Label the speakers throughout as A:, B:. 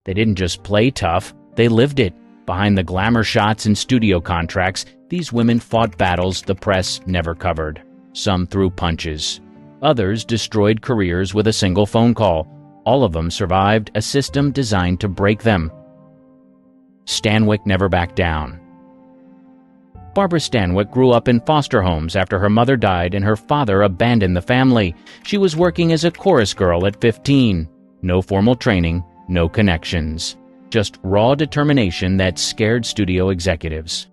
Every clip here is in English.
A: They didn't just play tough, they lived it. Behind the glamour shots and studio contracts, these women fought battles the press never covered. Some threw punches. Others destroyed careers with a single phone call. All of them survived a system designed to break them. Stanwyck never backed down. Barbara Stanwyck grew up in foster homes after her mother died and her father abandoned the family. She was working as a chorus girl at 15. No formal training, no connections. Just raw determination that scared studio executives.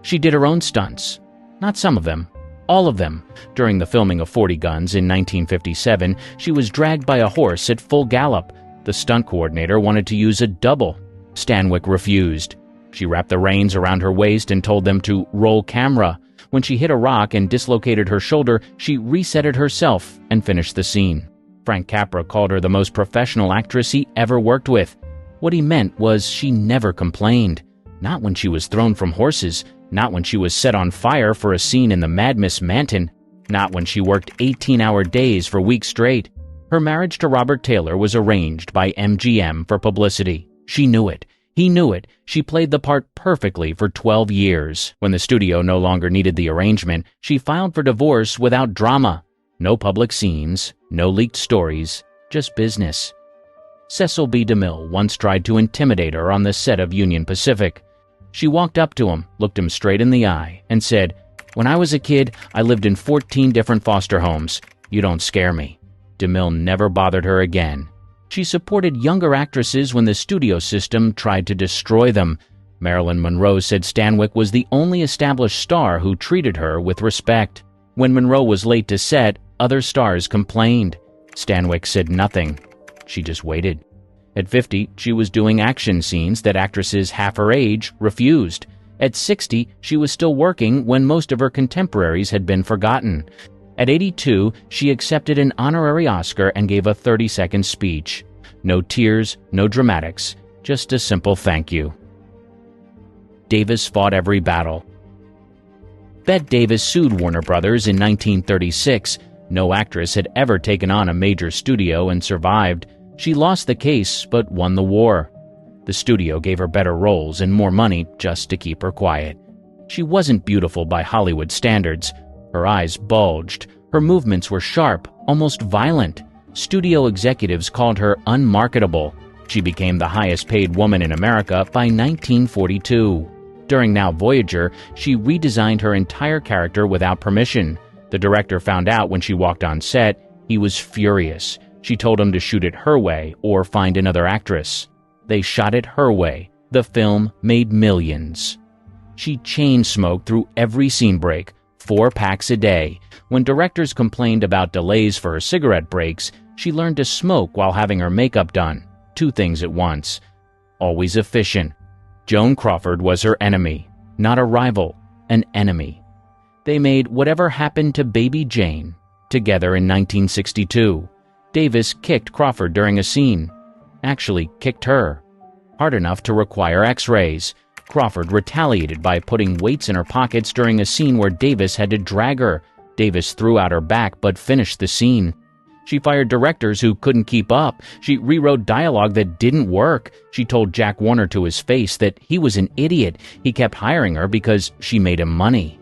A: She did her own stunts. Not some of them. All of them. During the filming of 40 Guns in 1957, she was dragged by a horse at full gallop. The stunt coordinator wanted to use a double. Stanwyck refused. She wrapped the reins around her waist and told them to roll camera. When she hit a rock and dislocated her shoulder, she reset it herself and finished the scene. Frank Capra called her the most professional actress he ever worked with. What he meant was she never complained. Not when she was thrown from horses, not when she was set on fire for a scene in the Mad Miss Manton, not when she worked 18-hour days for weeks straight. Her marriage to Robert Taylor was arranged by MGM for publicity. She knew it. He knew it. She played the part perfectly for 12 years. When the studio no longer needed the arrangement, she filed for divorce without drama. No public scenes, no leaked stories, just business. Cecil B. DeMille once tried to intimidate her on the set of Union Pacific. She walked up to him, looked him straight in the eye, and said, "When I was a kid, I lived in 14 different foster homes. You don't scare me." DeMille never bothered her again. She supported younger actresses when the studio system tried to destroy them. Marilyn Monroe said Stanwyck was the only established star who treated her with respect. When Monroe was late to set, other stars complained. Stanwyck said nothing. She just waited. At 50, she was doing action scenes that actresses half her age refused. At 60, she was still working when most of her contemporaries had been forgotten. At 82, she accepted an honorary Oscar and gave a 30-second speech. No tears, no dramatics, just a simple thank you. Davis fought every battle. Bette Davis sued Warner Brothers in 1936. No actress had ever taken on a major studio and survived. She lost the case, but won the war. The studio gave her better roles and more money just to keep her quiet. She wasn't beautiful by Hollywood standards. Her eyes bulged. Her movements were sharp, almost violent. Studio executives called her unmarketable. She became the highest-paid woman in America by 1942. During Now Voyager, she redesigned her entire character without permission. The director found out when she walked on set. He was furious. She told him to shoot it her way or find another actress. They shot it her way. The film made millions. She chain-smoked through every scene break, 4 packs a day. When directors complained about delays for her cigarette breaks, she learned to smoke while having her makeup done. 2 things at once. Always efficient. Joan Crawford was her enemy. Not a rival, an enemy. They made Whatever Happened to Baby Jane together in 1962. Davis kicked Crawford during a scene. Actually kicked her. Hard enough to require x-rays. Crawford retaliated by putting weights in her pockets during a scene where Davis had to drag her. Davis threw out her back but finished the scene. She fired directors who couldn't keep up. She rewrote dialogue that didn't work. She told Jack Warner to his face that he was an idiot. He kept hiring her because she made him money.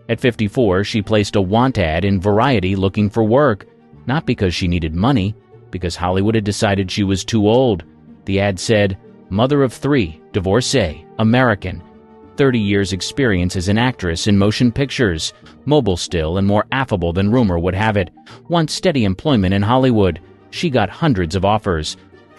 A: At 54, she placed a want ad in Variety looking for work. Not because she needed money, because Hollywood had decided she was too old. The ad said, "Mother of 3, divorcee, American, 30 years experience as an actress in motion pictures, mobile still and more affable than rumor would have it, wants steady employment in Hollywood." She got hundreds of offers.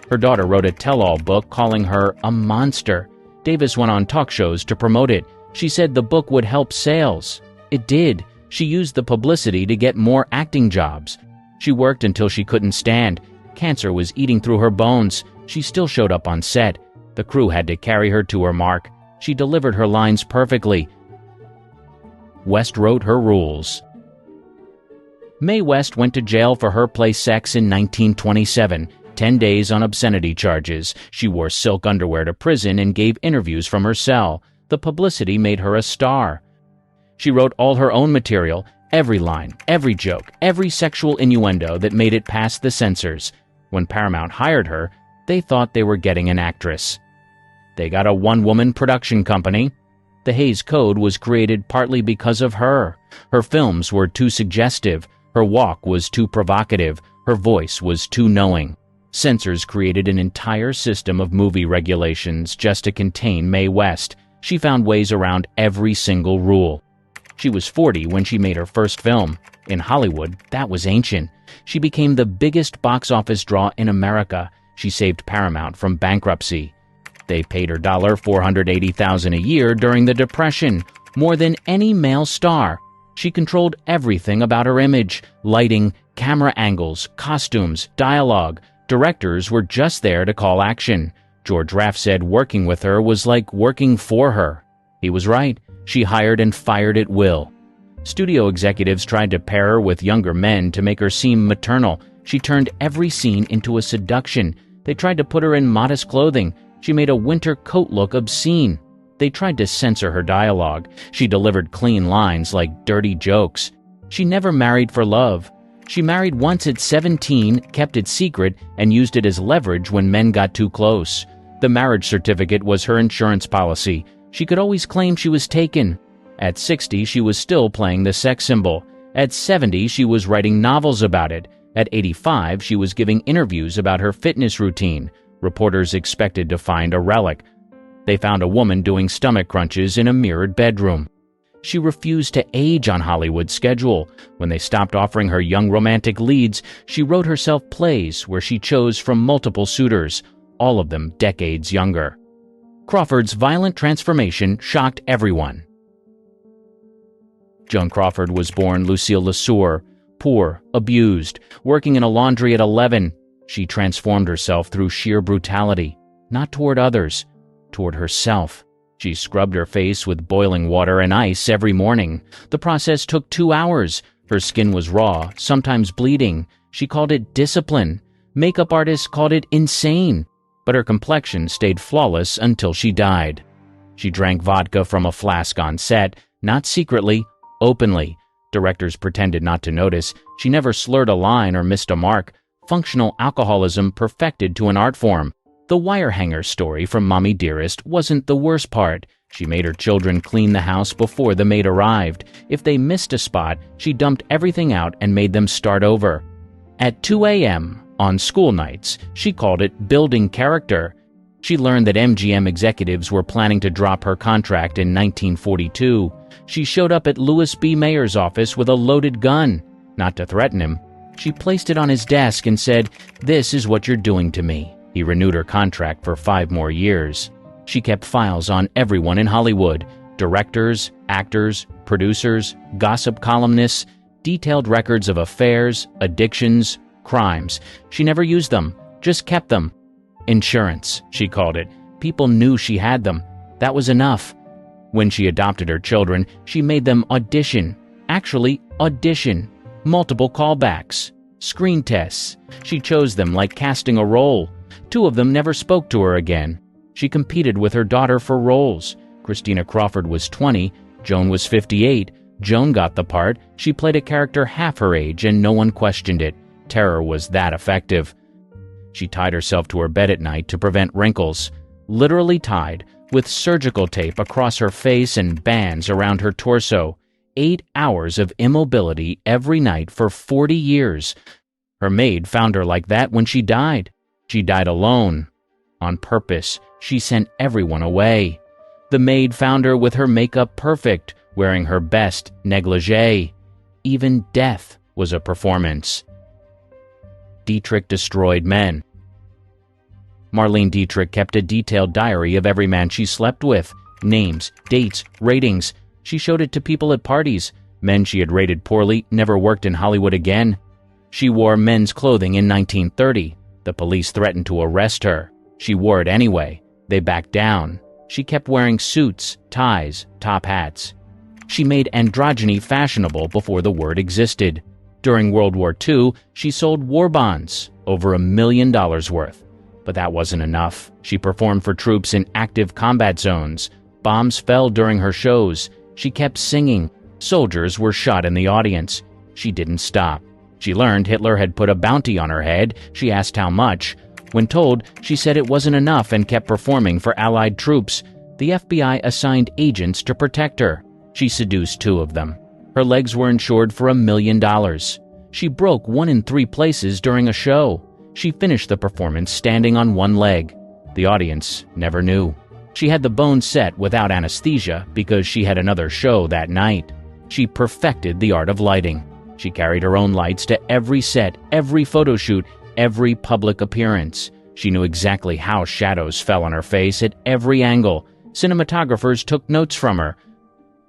A: Her daughter wrote a tell-all book calling her a monster. Davis went on talk shows to promote it. She said the book would help sales. It did. She used the publicity to get more acting jobs. She worked until she couldn't stand. Cancer was eating through her bones. She still showed up on set. The crew had to carry her to her mark. She delivered her lines perfectly. West wrote her rules. Mae West went to jail for her play sex in 1927, 10 days on obscenity charges. She wore silk underwear to prison and gave interviews from her cell. The publicity made her a star. She wrote all her own material, every line, every joke, every sexual innuendo that made it past the censors. When Paramount hired her, They thought they were getting an actress. They got a one-woman production company. The Hays Code was created partly because of her. Her films were too suggestive. Her walk was too provocative. Her voice was too knowing. Censors created an entire system of movie regulations just to contain Mae West. She found ways around every single rule. She was 40 when she made her first film. In Hollywood, that was ancient. She became the biggest box office draw in America. She saved Paramount from bankruptcy. They paid her $480,000 a year during the Depression, more than any male star. She controlled everything about her image, lighting, camera angles, costumes, dialogue. Directors were just there to call action. George Raft said working with her was like working for her. He was right. She hired and fired at will. Studio executives tried to pair her with younger men to make her seem maternal. She turned every scene into a seduction. They tried to put her in modest clothing. She made a winter coat look obscene. They tried to censor her dialogue. She delivered clean lines like dirty jokes. She never married for love. She married once at 17, kept it secret, and used it as leverage when men got too close. The marriage certificate was her insurance policy. She could always claim she was taken. At 60, she was still playing the sex symbol. At 70, she was writing novels about it. At 85, she was giving interviews about her fitness routine. Reporters expected to find a relic. They found a woman doing stomach crunches in a mirrored bedroom. She refused to age on Hollywood's schedule. When they stopped offering her young romantic leads, she wrote herself plays where she chose from multiple suitors, all of them decades younger. Crawford's violent transformation shocked everyone. Joan Crawford was born Lucille LeSueur, poor, abused, working in a laundry at 11. She transformed herself through sheer brutality, not toward others, toward herself. She scrubbed her face with boiling water and ice every morning. The process took 2 hours. Her skin was raw, sometimes bleeding. She called it discipline. Makeup artists called it insane. But her complexion stayed flawless until she died. She drank vodka from a flask on set, not secretly, openly. Directors pretended not to notice. She never slurred a line or missed a mark. Functional alcoholism perfected to an art form. The wire hanger story from Mommy Dearest wasn't the worst part. She made her children clean the house before the maid arrived. If they missed a spot, she dumped everything out and made them start over. At 2 a.m., on school nights, she called it building character. She learned that MGM executives were planning to drop her contract in 1942. She showed up at Louis B. Mayer's office with a loaded gun. Not to threaten him. She placed it on his desk and said, "This is what you're doing to me." He renewed her contract for 5 more years. She kept files on everyone in Hollywood, directors, actors, producers, gossip columnists, detailed records of affairs, addictions, crimes. She never used them, just kept them. Insurance, she called it. People knew she had them. That was enough. When she adopted her children, she made them audition. Actually, audition. Multiple callbacks. Screen tests. She chose them like casting a role. 2 of them never spoke to her again. She competed with her daughter for roles. Christina Crawford was 20. Joan was 58. Joan got the part. She played a character half her age and no one questioned it. Terror was that effective. She tied herself to her bed at night to prevent wrinkles. Literally tied, with surgical tape across her face and bands around her torso. 8 hours of immobility every night for 40 years. Her maid found her like that when she died. She died alone. On purpose, she sent everyone away. The maid found her with her makeup perfect, wearing her best negligee. Even death was a performance. Dietrich destroyed men. Marlene Dietrich kept a detailed diary of every man she slept with. Names, dates, ratings. She showed it to people at parties. Men she had rated poorly never worked in Hollywood again. She wore men's clothing in 1930. The police threatened to arrest her. She wore it anyway. They backed down. She kept wearing suits, ties, top hats. She made androgyny fashionable before the word existed. During World War II, she sold war bonds, over $1 million worth. But that wasn't enough. She performed for troops in active combat zones. Bombs fell during her shows. She kept singing. Soldiers were shot in the audience. She didn't stop. She learned Hitler had put a bounty on her head. She asked how much. When told, she said it wasn't enough and kept performing for Allied troops. The FBI assigned agents to protect her. She seduced 2 of them. Her legs were insured for $1 million. She broke 1 in 3 places during a show. She finished the performance standing on 1 leg. The audience never knew. She had the bone set without anesthesia because she had another show that night. She perfected the art of lighting. She carried her own lights to every set, every photo shoot, every public appearance. She knew exactly how shadows fell on her face at every angle. Cinematographers took notes from her.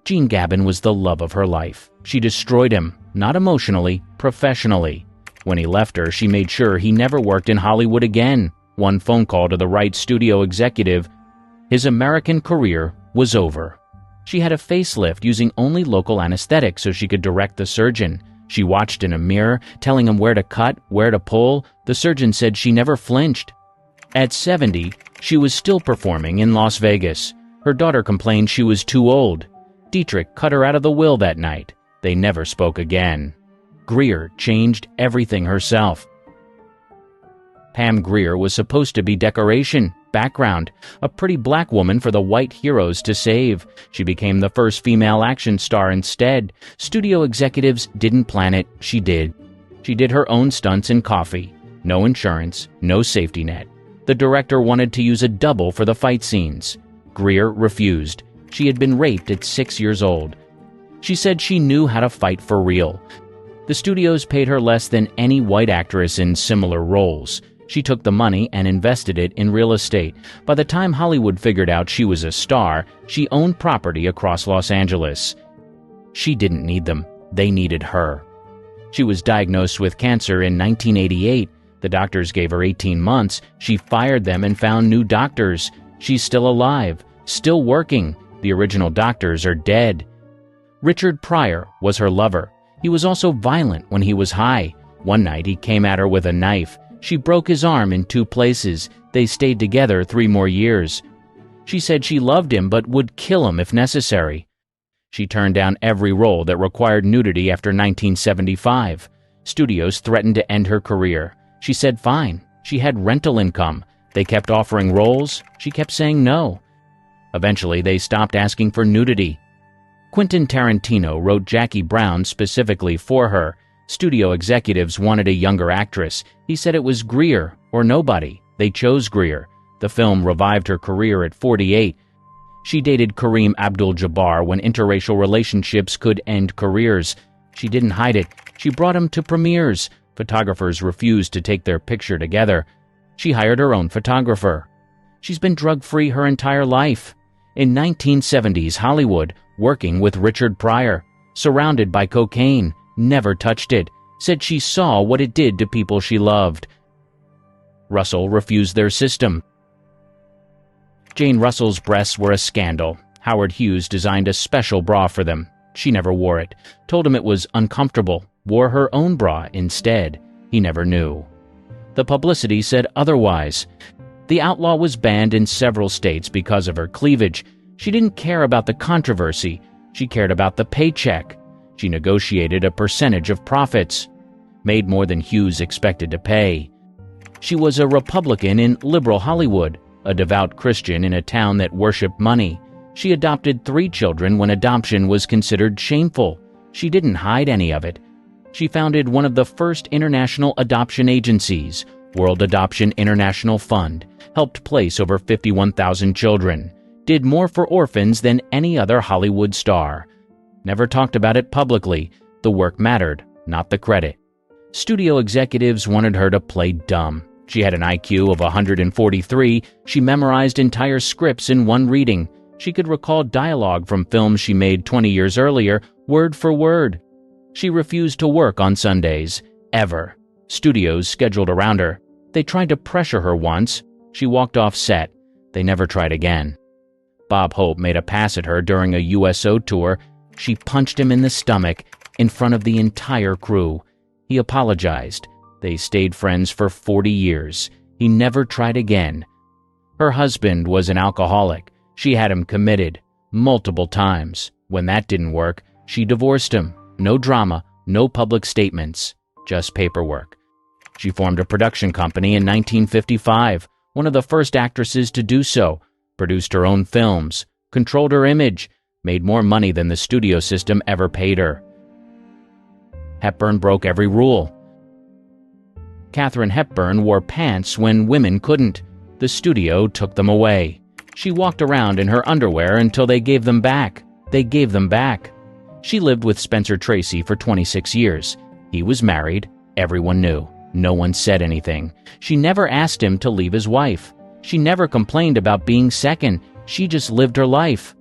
A: Gene Gabin was the love of her life. She destroyed him, not emotionally, professionally. When he left her, she made sure he never worked in Hollywood again. One phone call to the right studio executive. His American career was over. She had a facelift using only local anesthetic so she could direct the surgeon. She watched in a mirror, telling him where to cut, where to pull. The surgeon said she never flinched. At 70, she was still performing in Las Vegas. Her daughter complained she was too old. Dietrich cut her out of the will that night. They never spoke again. Grier changed everything herself. Pam Grier was supposed to be decoration, background, a pretty black woman for the white heroes to save. She became the first female action star instead. Studio executives didn't plan it, she did. She did her own stunts in Coffee. No insurance, no safety net. The director wanted to use a double for the fight scenes. Grier refused. She had been raped at 6 years old. She said she knew how to fight for real. The studios paid her less than any white actress in similar roles. She took the money and invested it in real estate. By the time Hollywood figured out she was a star, she owned property across Los Angeles. She didn't need them. They needed her. She was diagnosed with cancer in 1988. The doctors gave her 18 months. She fired them and found new doctors. She's still alive, still working. The original doctors are dead. Richard Pryor was her lover. He was also violent when he was high. One night he came at her with a knife. She broke his arm in 2 places. They stayed together 3 more years. She said she loved him but would kill him if necessary. She turned down every role that required nudity after 1975. Studios threatened to end her career. She said fine. She had rental income. They kept offering roles. She kept saying no. Eventually, they stopped asking for nudity. Quentin Tarantino wrote Jackie Brown specifically for her. Studio executives wanted a younger actress. He said it was Grier or nobody. They chose Grier. The film revived her career at 48. She dated Kareem Abdul-Jabbar when interracial relationships could end careers. She didn't hide it. She brought him to premieres. Photographers refused to take their picture together. She hired her own photographer. She's been drug-free her entire life. In 1970s Hollywood, working with Richard Pryor, surrounded by cocaine, never touched it, said she saw what it did to people she loved. Russell refused their system. Jane Russell's breasts were a scandal. Howard Hughes designed a special bra for them. She never wore it, told him it was uncomfortable, wore her own bra instead. He never knew. The publicity said otherwise. The outlaw was banned in several states because of her cleavage. She didn't care about the controversy. She cared about the paycheck. She negotiated a percentage of profits, made more than Hughes expected to pay. She was a Republican in liberal Hollywood, a devout Christian in a town that worshipped money. She adopted 3 children when adoption was considered shameful. She didn't hide any of it. She founded one of the first international adoption agencies, World Adoption International Fund, helped place over 51,000 children, did more for orphans than any other Hollywood star. Never talked about it publicly. The work mattered, not the credit. Studio executives wanted her to play dumb. She had an IQ of 143. She memorized entire scripts in one reading. She could recall dialogue from films she made 20 years earlier, word for word. She refused to work on Sundays, ever. Studios scheduled around her. They tried to pressure her once. She walked off set. They never tried again. Bob Hope made a pass at her during a USO tour. She punched him in the stomach in front of the entire crew. He apologized. They stayed friends for 40 years. He never tried again. Her husband was an alcoholic. She had him committed multiple times. When that didn't work, she divorced him. No drama, no public statements, just paperwork. She formed a production company in 1955, one of the first actresses to do so, produced her own films, controlled her image, made more money than the studio system ever paid her. Hepburn broke every rule. Katharine Hepburn wore pants when women couldn't. The studio took them away. She walked around in her underwear until they gave them back. They gave them back. She lived with Spencer Tracy for 26 years. He was married. Everyone knew. No one said anything. She never asked him to leave his wife. She never complained about being second. She just lived her life.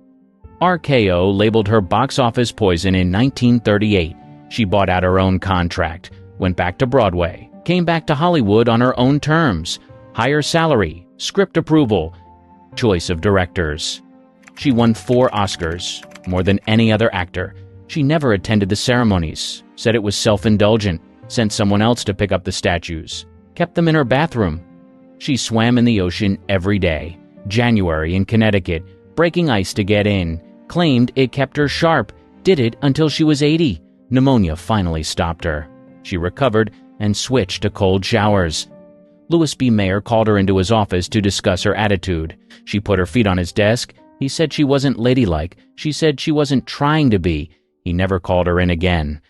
A: RKO labeled her box office poison in 1938. She bought out her own contract, went back to Broadway, came back to Hollywood on her own terms, higher salary, script approval, choice of directors. She won 4 Oscars, more than any other actor. She never attended the ceremonies, said it was self-indulgent, sent someone else to pick up the statues, kept them in her bathroom. She swam in the ocean every day, January in Connecticut, breaking ice to get in, claimed it kept her sharp, did it until she was 80. Pneumonia finally stopped her. She recovered and switched to cold showers. Louis B. Mayer called her into his office to discuss her attitude. She put her feet on his desk. He said she wasn't ladylike. She said she wasn't trying to be. He never called her in again.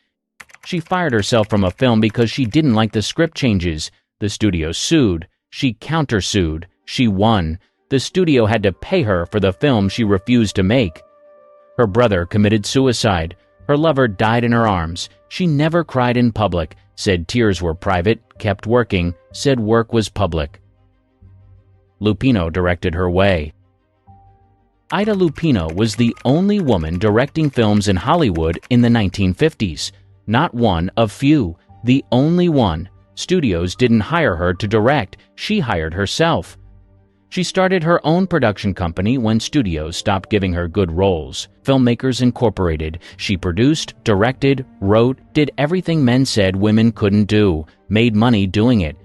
A: She fired herself from a film because she didn't like the script changes. The studio sued. She countersued. She won. The studio had to pay her for the film she refused to make. Her brother committed suicide. Her lover died in her arms. She never cried in public, said tears were private, kept working, said work was public. Lupino directed her way. Ida Lupino was the only woman directing films in Hollywood in the 1950s. Not one of few. The only one. Studios didn't hire her to direct. She hired herself. She started her own production company when studios stopped giving her good roles. Filmmakers Incorporated. She produced, directed, wrote, did everything men said women couldn't do, made money doing it.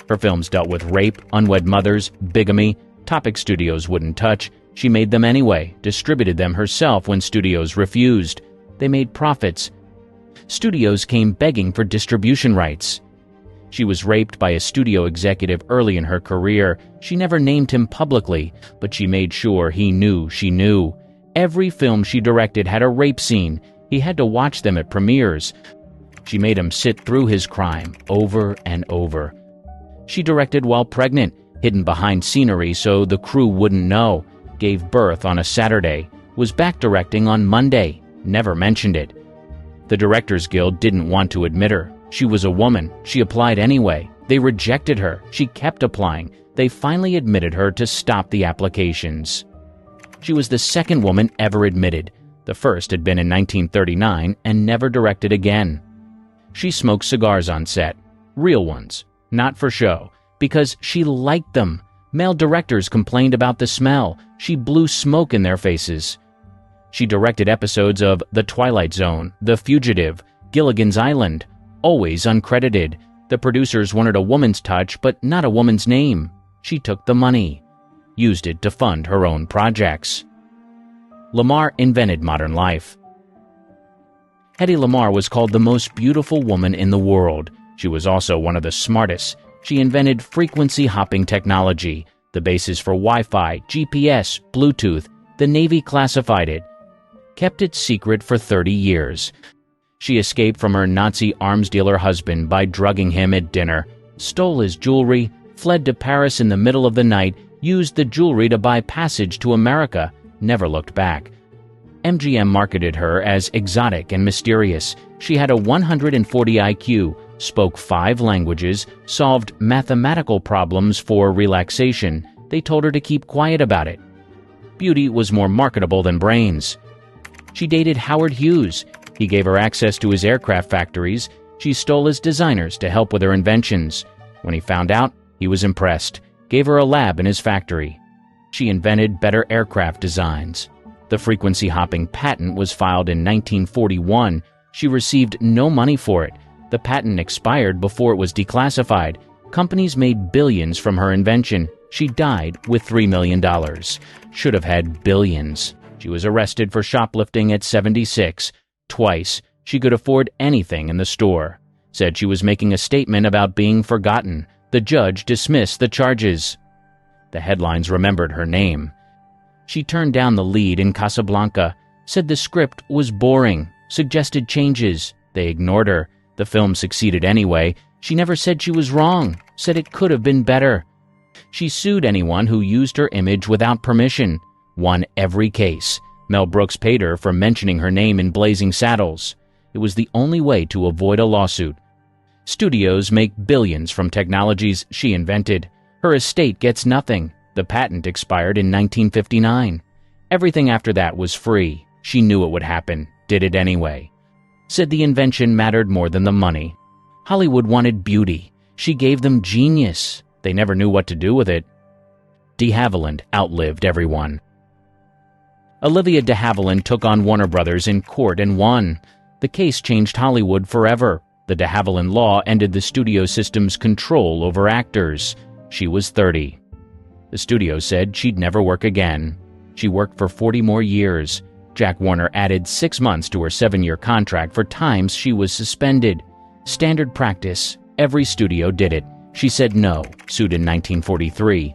A: Her films dealt with rape, unwed mothers, bigamy, topics studios wouldn't touch. She made them anyway, distributed them herself when studios refused. They made profits. Studios came begging for distribution rights. She was raped by a studio executive early in her career. She never named him publicly, but she made sure he knew she knew. Every film she directed had a rape scene. He had to watch them at premieres. She made him sit through his crime over and over. She directed while pregnant, hidden behind scenery so the crew wouldn't know. Gave birth on a Saturday. Was back directing on Monday. Never mentioned it. The Directors Guild didn't want to admit her. She was a woman. She applied anyway. They rejected her. She kept applying. They finally admitted her to stop the applications. She was the second woman ever admitted. The first had been in 1939 and never directed again. She smoked cigars on set. Real ones. Not for show. Because she liked them. Male directors complained about the smell. She blew smoke in their faces. She directed episodes of The Twilight Zone, The Fugitive, Gilligan's Island. Always uncredited. The producers wanted a woman's touch, but not a woman's name. She took the money. Used it to fund her own projects. Lamarr invented modern life. Hedy Lamarr was called the most beautiful woman in the world. She was also one of the smartest. She invented frequency hopping technology, the basis for Wi-Fi, GPS, Bluetooth. The Navy classified it. Kept it secret for 30 years. She escaped from her Nazi arms dealer husband by drugging him at dinner, stole his jewelry, fled to Paris in the middle of the night, used the jewelry to buy passage to America, never looked back. MGM marketed her as exotic and mysterious. She had a 140 IQ, spoke 5 languages, solved mathematical problems for relaxation. They told her to keep quiet about it. Beauty was more marketable than brains. She dated Howard Hughes. He gave her access to his aircraft factories. She stole his designers to help with her inventions. When he found out, he was impressed. Gave her a lab in his factory. She invented better aircraft designs. The frequency hopping patent was filed in 1941. She received no money for it. The patent expired before it was declassified. Companies made billions from her invention. She died with $3 million. Should have had billions. She was arrested for shoplifting at 76. Twice. She could afford anything in the store. said she was making a statement about being forgotten. The judge dismissed the charges. The headlines remembered her name. She turned down the lead in Casablanca, said the script was boring, suggested changes. They ignored her. The film succeeded anyway. She never said she was wrong, said it could have been better. She sued anyone who used her image without permission, won every case. Mel Brooks paid her for mentioning her name in Blazing Saddles. It was the only way to avoid a lawsuit. Studios make billions from technologies she invented. Her estate gets nothing. The patent expired in 1959. Everything after that was free. She knew it would happen, did it anyway. Said the invention mattered more than the money. Hollywood wanted beauty. She gave them genius. They never knew what to do with it. De Havilland outlived everyone. Olivia de Havilland took on Warner Brothers in court and won. The case changed Hollywood forever. The de Havilland law ended the studio system's control over actors. She was 30. The studio said she'd never work again. She worked for 40 more years. Jack Warner added 6 months to her 7-year contract for times she was suspended. Standard practice. Every studio did it. She said no, sued in 1943.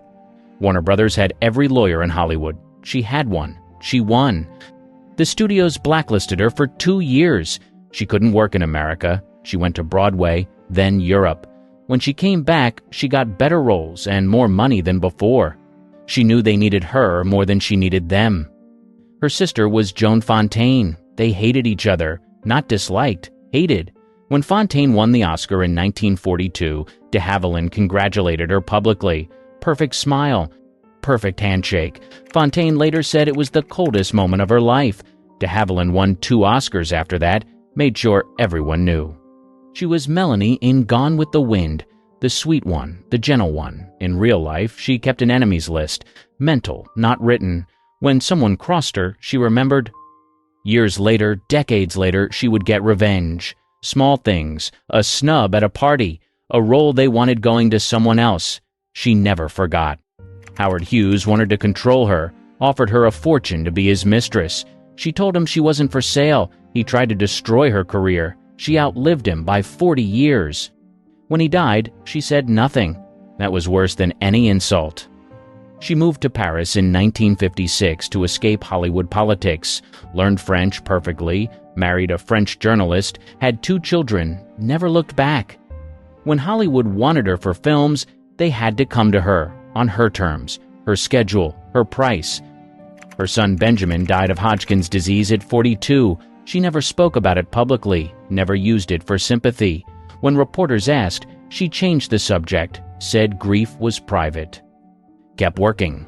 A: Warner Brothers had every lawyer in Hollywood. She had one. She won. The studios blacklisted her for 2 years. She couldn't work in America. She went to Broadway, then Europe. When she came back, she got better roles and more money than before. She knew they needed her more than she needed them. Her sister was Joan Fontaine. They hated each other. Not disliked, hated. When Fontaine won the Oscar in 1942, de Havilland congratulated her publicly. Perfect smile. Perfect handshake. Fontaine later said it was the coldest moment of her life. De Havilland won 2 Oscars after that, made sure everyone knew. She was Melanie in Gone with the Wind, the sweet one, the gentle one. In real life, she kept an enemies list, mental, not written. When someone crossed her, she remembered. Years later, decades later, she would get revenge. Small things, a snub at a party, a role they wanted going to someone else. She never forgot. Howard Hughes wanted to control her, offered her a fortune to be his mistress. She told him she wasn't for sale. He tried to destroy her career. She outlived him by 40 years. When he died, she said nothing. That was worse than any insult. She moved to Paris in 1956 to escape Hollywood politics, learned French perfectly, married a French journalist, had 2 children, never looked back. When Hollywood wanted her for films, they had to come to her, on her terms, her schedule, her price. Her son Benjamin died of Hodgkin's disease at 42. She never spoke about it publicly, never used it for sympathy. When reporters asked, she changed the subject, said grief was private. Kept working.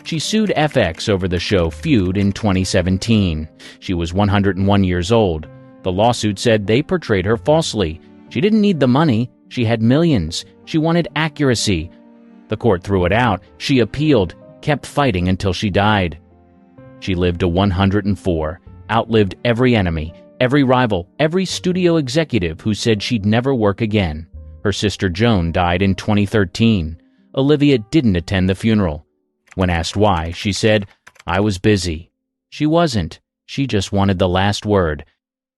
A: She sued FX over the show Feud in 2017. She was 101 years old. The lawsuit said they portrayed her falsely. She didn't need the money. She had millions. She wanted accuracy. The court threw it out. She appealed, kept fighting until she died. She lived to 104, outlived every enemy, every rival, every studio executive who said she'd never work again. Her sister Joan died in 2013. Olivia didn't attend the funeral. When asked why, she said, "I was busy." She wasn't. She just wanted the last word.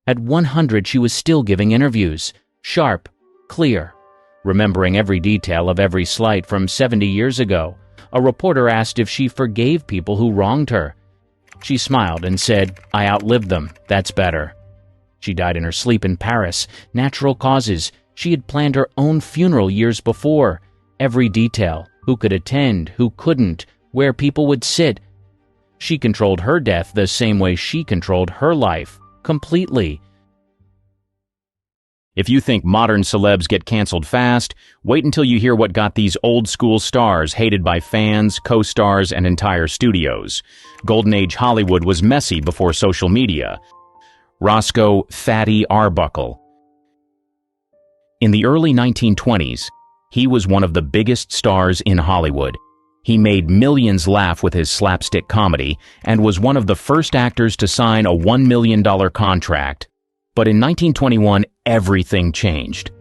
A: At 100, she was still giving interviews. Sharp, clear, remembering every detail of every slight from 70 years ago. A reporter asked if she forgave people who wronged her. She smiled and said, "I outlived them. That's better." She died in her sleep in Paris. Natural causes. She had planned her own funeral years before. Every detail. Who could attend, who couldn't, where people would sit. She controlled her death the same way she controlled her life. Completely.
B: If you think modern celebs get canceled fast, wait until you hear what got these old-school stars hated by fans, co-stars, and entire studios. Golden Age Hollywood was messy before social media. Roscoe "Fatty" Arbuckle. In the early 1920s, he was one of the biggest stars in Hollywood. He made millions laugh with his slapstick comedy and was one of the first actors to sign a $1 million contract. But in 1921, everything changed.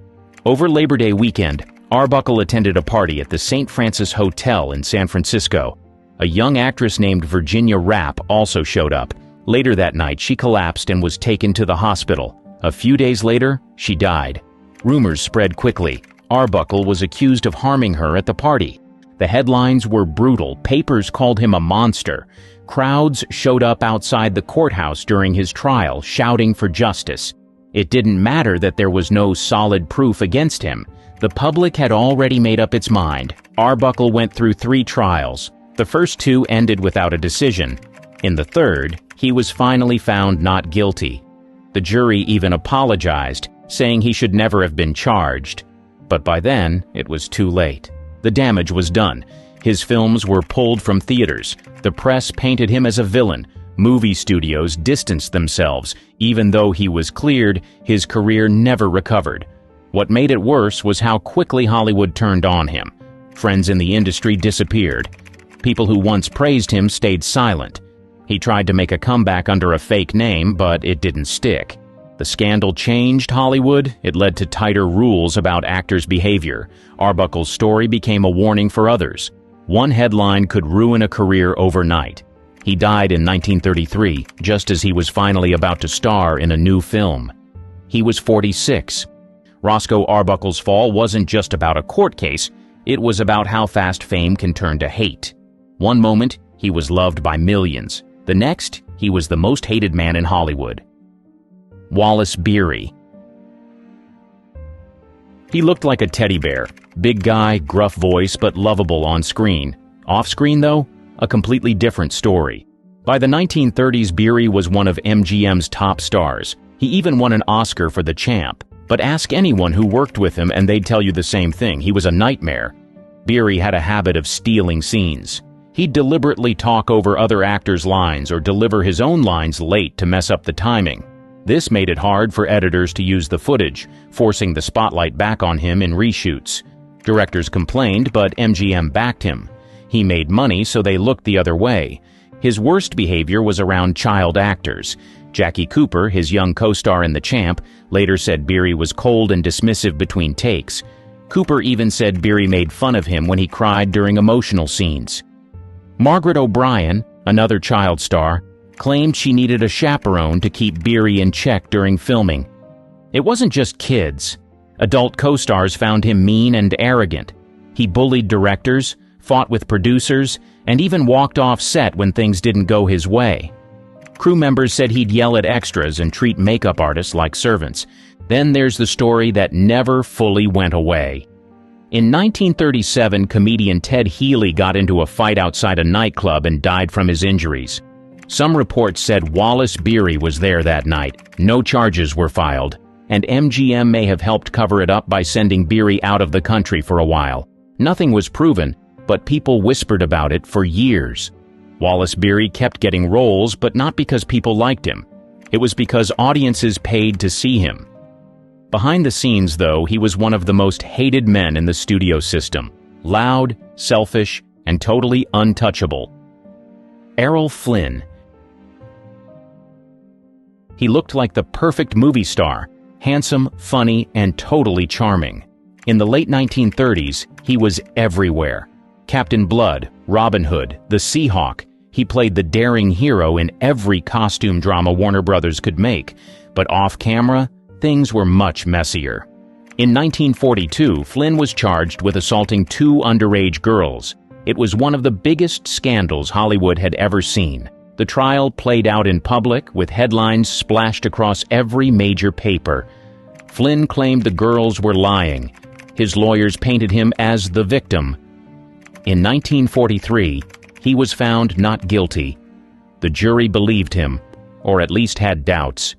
B: Over Labor Day weekend, Arbuckle attended a party at the St. Francis Hotel in San Francisco. A young actress named Virginia Rapp also showed up. Later that night, she collapsed and was taken to the hospital. A few days later, she died. Rumors spread quickly. Arbuckle was accused of harming her at the party. The headlines were brutal. Papers called him a monster. Crowds showed up outside the courthouse during his trial, shouting for justice. It didn't matter that there was no solid proof against him. The public had already made up its mind. Arbuckle went through 3 trials. The first 2 ended without a decision. In the third, he was finally found not guilty. The jury even apologized, saying he should never have been charged. But by then, it was too late. The damage was done. His films were pulled from theaters. The press painted him as a villain. Movie studios distanced themselves. Even though he was cleared, his career never recovered. What made it worse was how quickly Hollywood turned on him. Friends in the industry disappeared. People who once praised him stayed silent. He tried to make a comeback under a fake name, but it didn't stick. The scandal changed Hollywood. It led to tighter rules about actors' behavior. Arbuckle's story became a warning for others. One headline could ruin a career overnight. He died in 1933, just as he was finally about to star in a new film. He was 46. Roscoe Arbuckle's fall wasn't just about a court case. It was about how fast fame can turn to hate. One moment, he was loved by millions. The next, he was the most hated man in Hollywood. Wallace Beery. He looked like a teddy bear. Big guy, gruff voice, but lovable on screen. Off screen, though, a completely different story. By the 1930s, Beery was one of MGM's top stars. He even won an Oscar for The Champ. But ask anyone who worked with him and they'd tell you the same thing. He was a nightmare. Beery had a habit of stealing scenes. He'd deliberately talk over other actors' lines or deliver his own lines late to mess up the timing. This made it hard for editors to use the footage, forcing the spotlight back on him in reshoots. Directors complained, but MGM backed him. He made money, so they looked the other way. His worst behavior was around child actors. Jackie Cooper, his young co-star in The Champ, later said Beery was cold and dismissive between takes. Cooper even said Beery made fun of him when he cried during emotional scenes. Margaret O'Brien, another child star, claimed she needed a chaperone to keep Beery in check during filming. It wasn't just kids. Adult co-stars found him mean and arrogant. He bullied directors, fought with producers, and even walked off set when things didn't go his way. Crew members said he'd yell at extras and treat makeup artists like servants. Then there's the story that never fully went away. In 1937, comedian Ted Healy got into a fight outside a nightclub and died from his injuries. Some reports said Wallace Beery was there that night. No charges were filed, and MGM may have helped cover it up by sending Beery out of the country for a while. Nothing was proven, but people whispered about it for years. Wallace Beery kept getting roles, but not because people liked him. It was because audiences paid to see him. Behind the scenes, though, he was one of the most hated men in the studio system. Loud, selfish, and totally untouchable. Errol Flynn. He looked like the perfect movie star, handsome, funny, and totally charming. In the late 1930s, he was everywhere. Captain Blood, Robin Hood, the Seahawk. He played the daring hero in every costume drama Warner Brothers could make, but off-camera, things were much messier. In 1942, Flynn was charged with assaulting 2 underage girls. It was one of the biggest scandals Hollywood had ever seen. The trial played out in public, with headlines splashed across every major paper. Flynn claimed the girls were lying. His lawyers painted him as the victim. In 1943, he was found not guilty. The jury believed him, or at least had doubts.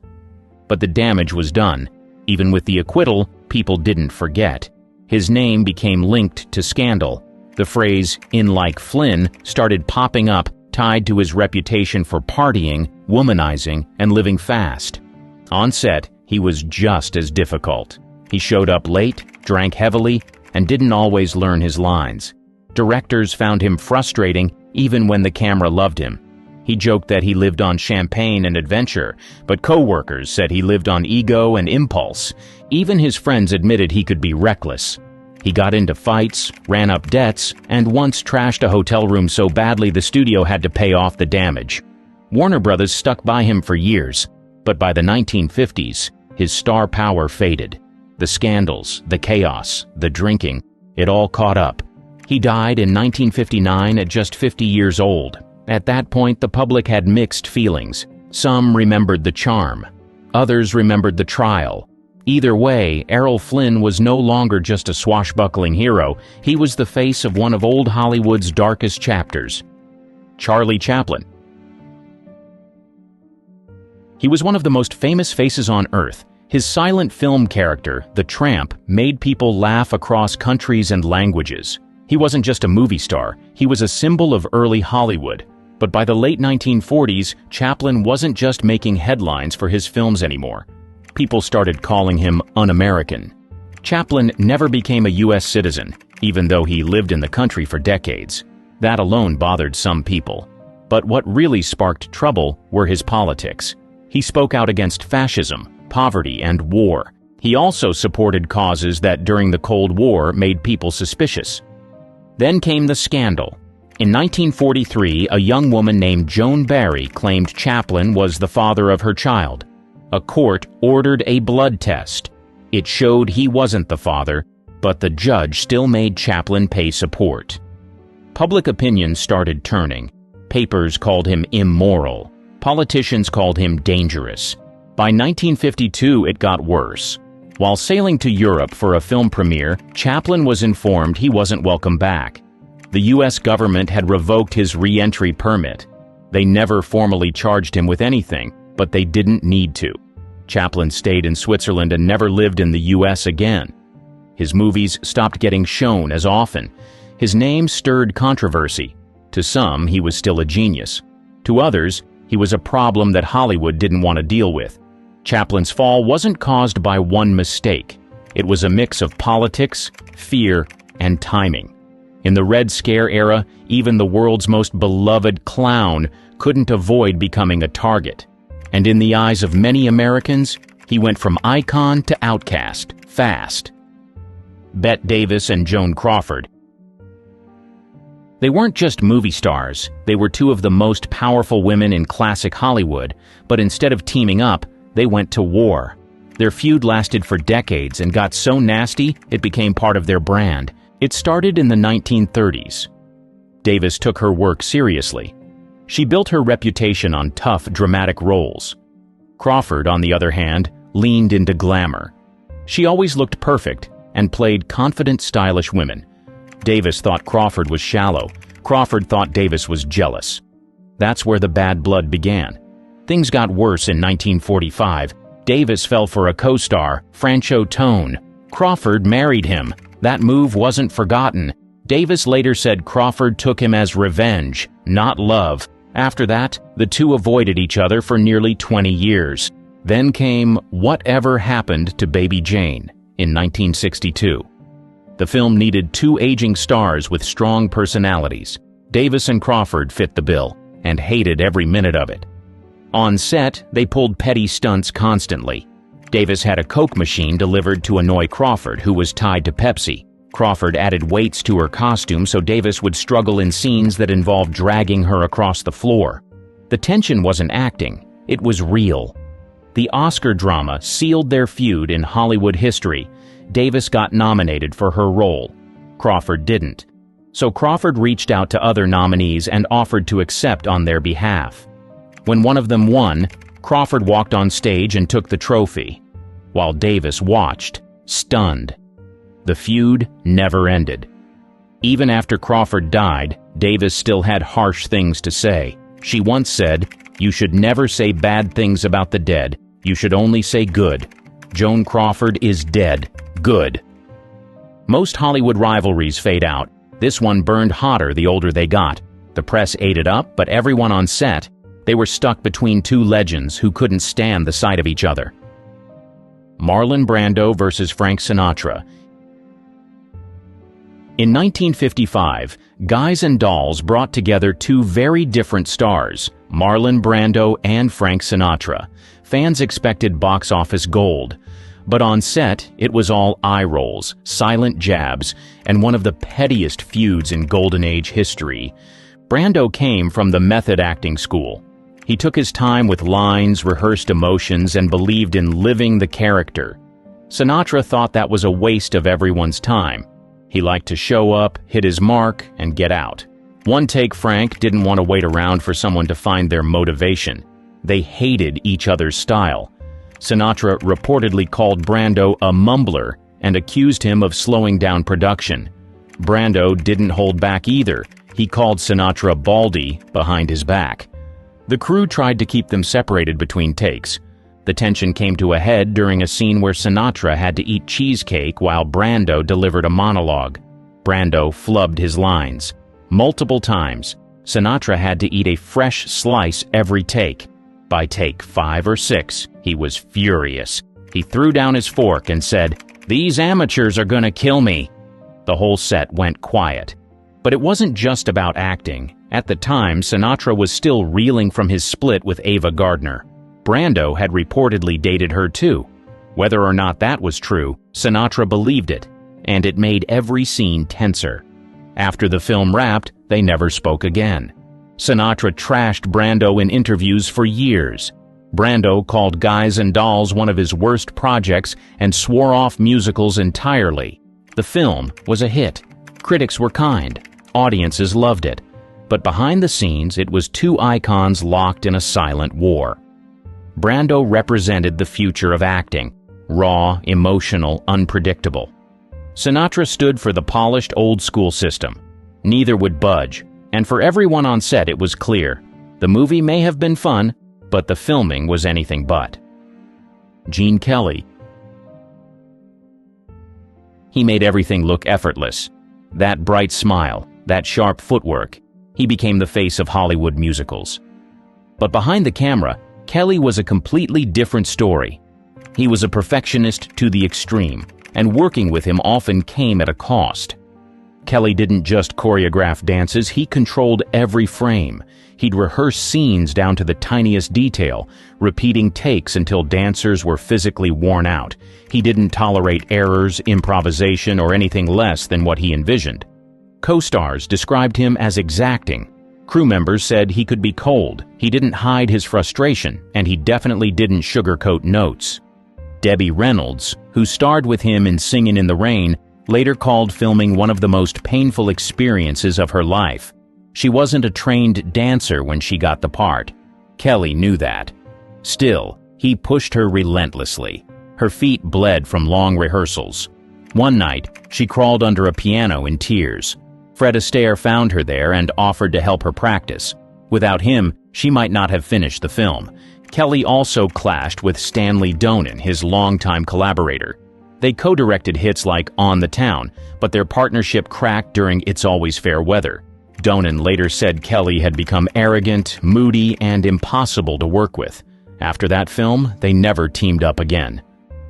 B: But the damage was done. Even with the acquittal, people didn't forget. His name became linked to scandal. The phrase, "in like Flynn," started popping up, tied to his reputation for partying, womanizing, and living fast. On set, he was just as difficult. He showed up late, drank heavily, and didn't always learn his lines. Directors found him frustrating even when the camera loved him. He joked that he lived on champagne and adventure, but co-workers said he lived on ego and impulse. Even his friends admitted he could be reckless. He got into fights, ran up debts, and once trashed a hotel room so badly the studio had to pay off the damage. Warner Brothers stuck by him for years, but by the 1950s, his star power faded. The scandals, the chaos, the drinking, it all caught up. He died in 1959 at just 50 years old. At that point, the public had mixed feelings. Some remembered the charm. Others remembered the trial. Either way, Errol Flynn was no longer just a swashbuckling hero. He was the face of one of old Hollywood's darkest chapters. Charlie Chaplin. He was one of the most famous faces on earth. His silent film character, the Tramp, made people laugh across countries and languages. He wasn't just a movie star, he was a symbol of early Hollywood. But by the late 1940s, Chaplin wasn't just making headlines for his films anymore. People started calling him un-American. Chaplin never became a U.S. citizen, even though he lived in the country for decades. That alone bothered some people. But what really sparked trouble were his politics. He spoke out against fascism, poverty, and war. He also supported causes that during the Cold War made people suspicious. Then came the scandal. In 1943, a young woman named Joan Barry claimed Chaplin was the father of her child. A court ordered a blood test. It showed he wasn't the father, but the judge still made Chaplin pay support. Public opinion started turning. Papers called him immoral. Politicians called him dangerous. By 1952, it got worse. While sailing to Europe for a film premiere, Chaplin was informed he wasn't welcome back. The U.S. government had revoked his re-entry permit. They never formally charged him with anything, but they didn't need to. Chaplin stayed in Switzerland and never lived in the U.S. again. His movies stopped getting shown as often. His name stirred controversy. To some, he was still a genius. To others, he was a problem that Hollywood didn't want to deal with. Chaplin's fall wasn't caused by one mistake. It was a mix of politics, fear, and timing. In the Red Scare era, even the world's most beloved clown couldn't avoid becoming a target. And in the eyes of many Americans, he went from icon to outcast, fast. Bette Davis and Joan Crawford. They weren't just movie stars, they were two of the most powerful women in classic Hollywood, but instead of teaming up, they went to war. Their feud lasted for decades and got so nasty, it became part of their brand. It started in the 1930s. Davis took her work seriously. She built her reputation on tough, dramatic roles. Crawford, on the other hand, leaned into glamour. She always looked perfect and played confident, stylish women. Davis thought Crawford was shallow. Crawford thought Davis was jealous. That's where the bad blood began. Things got worse in 1945. Davis fell for a co-star, Francho Tone. Crawford married him. That move wasn't forgotten. Davis later said Crawford took him as revenge, not love. After that, the two avoided each other for nearly 20 years. Then came Whatever Happened to Baby Jane in 1962. The film needed two aging stars with strong personalities. Davis and Crawford fit the bill, and hated every minute of it. On set, they pulled petty stunts constantly. Davis had a Coke machine delivered to annoy Crawford, who was tied to Pepsi. Crawford added weights to her costume so Davis would struggle in scenes that involved dragging her across the floor. The tension wasn't acting, it was real. The Oscar drama sealed their feud in Hollywood history. Davis got nominated for her role. Crawford didn't. So Crawford reached out to other nominees and offered to accept on their behalf. When one of them won, Crawford walked on stage and took the trophy, while Davis watched, stunned. The feud never ended. Even after Crawford died, Davis still had harsh things to say. She once said, "You should never say bad things about the dead. You should only say good. Joan Crawford is dead. Good." Most Hollywood rivalries fade out. This one burned hotter the older they got. The press ate it up, but everyone on set, they were stuck between two legends who couldn't stand the sight of each other. Marlon Brando versus Frank Sinatra. In 1955, Guys and Dolls brought together two very different stars, Marlon Brando and Frank Sinatra. Fans expected box office gold. But on set, it was all eye rolls, silent jabs, and one of the pettiest feuds in Golden Age history. Brando came from the method acting school. He took his time with lines, rehearsed emotions, and believed in living the character. Sinatra thought that was a waste of everyone's time. He liked to show up, hit his mark, and get out. One Take Frank didn't want to wait around for someone to find their motivation. They hated each other's style. Sinatra reportedly called Brando a mumbler and accused him of slowing down production. Brando didn't hold back either. He called Sinatra baldy behind his back. The crew tried to keep them separated between takes. The tension came to a head during a scene where Sinatra had to eat cheesecake while Brando delivered a monologue. Brando flubbed his lines. Multiple times, Sinatra had to eat a fresh slice every take. By take 5 or 6, he was furious. He threw down his fork and said, "These amateurs are gonna kill me." The whole set went quiet. But it wasn't just about acting. At the time, Sinatra was still reeling from his split with Ava Gardner. Brando had reportedly dated her too. Whether or not that was true, Sinatra believed it, and it made every scene tenser. After the film wrapped, they never spoke again. Sinatra trashed Brando in interviews for years. Brando called Guys and Dolls one of his worst projects and swore off musicals entirely. The film was a hit. Critics were kind. Audiences loved it. But behind the scenes, it was two icons locked in a silent war. Brando represented the future of acting, raw, emotional, unpredictable. Sinatra stood for the polished old-school system. Neither would budge, and for everyone on set it was clear. The movie may have been fun, but the filming was anything but. Gene Kelly. He made everything look effortless. That bright smile, that sharp footwork. He became the face of Hollywood musicals. But behind the camera, Kelly was a completely different story. He was a perfectionist to the extreme, and working with him often came at a cost. Kelly didn't just choreograph dances, he controlled every frame. He'd rehearse scenes down to the tiniest detail, repeating takes until dancers were physically worn out. He didn't tolerate errors, improvisation, or anything less than what he envisioned. Co-stars described him as exacting. Crew members said he could be cold, he didn't hide his frustration, and he definitely didn't sugarcoat notes. Debbie Reynolds, who starred with him in Singin' in the Rain, later called filming one of the most painful experiences of her life. She wasn't a trained dancer when she got the part. Kelly knew that. Still, he pushed her relentlessly. Her feet bled from long rehearsals. One night, she crawled under a piano in tears. Fred Astaire found her there and offered to help her practice. Without him, she might not have finished the film. Kelly also clashed with Stanley Donen, his longtime collaborator. They co-directed hits like On the Town, but their partnership cracked during It's Always Fair Weather. Donen later said Kelly had become arrogant, moody, and impossible to work with. After that film, they never teamed up again.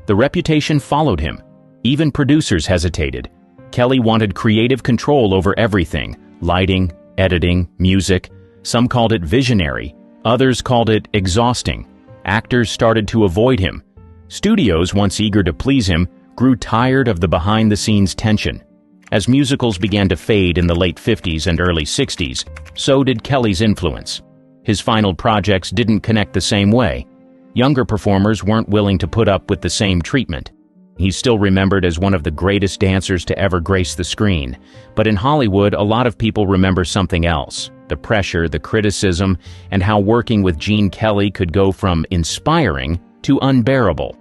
B: The reputation followed him. Even producers hesitated. Kelly wanted creative control over everything: lighting, editing, music. Some called it visionary. Others called it exhausting. Actors started to avoid him. Studios, once eager to please him, grew tired of the behind-the-scenes tension. As musicals began to fade in the late 50s and early 60s, so did Kelly's influence. His final projects didn't connect the same way. Younger performers weren't willing to put up with the same treatment. He's still remembered as one of the greatest dancers to ever grace the screen. But in Hollywood, a lot of people remember something else: the pressure, the criticism, and how working with Gene Kelly could go from inspiring to unbearable.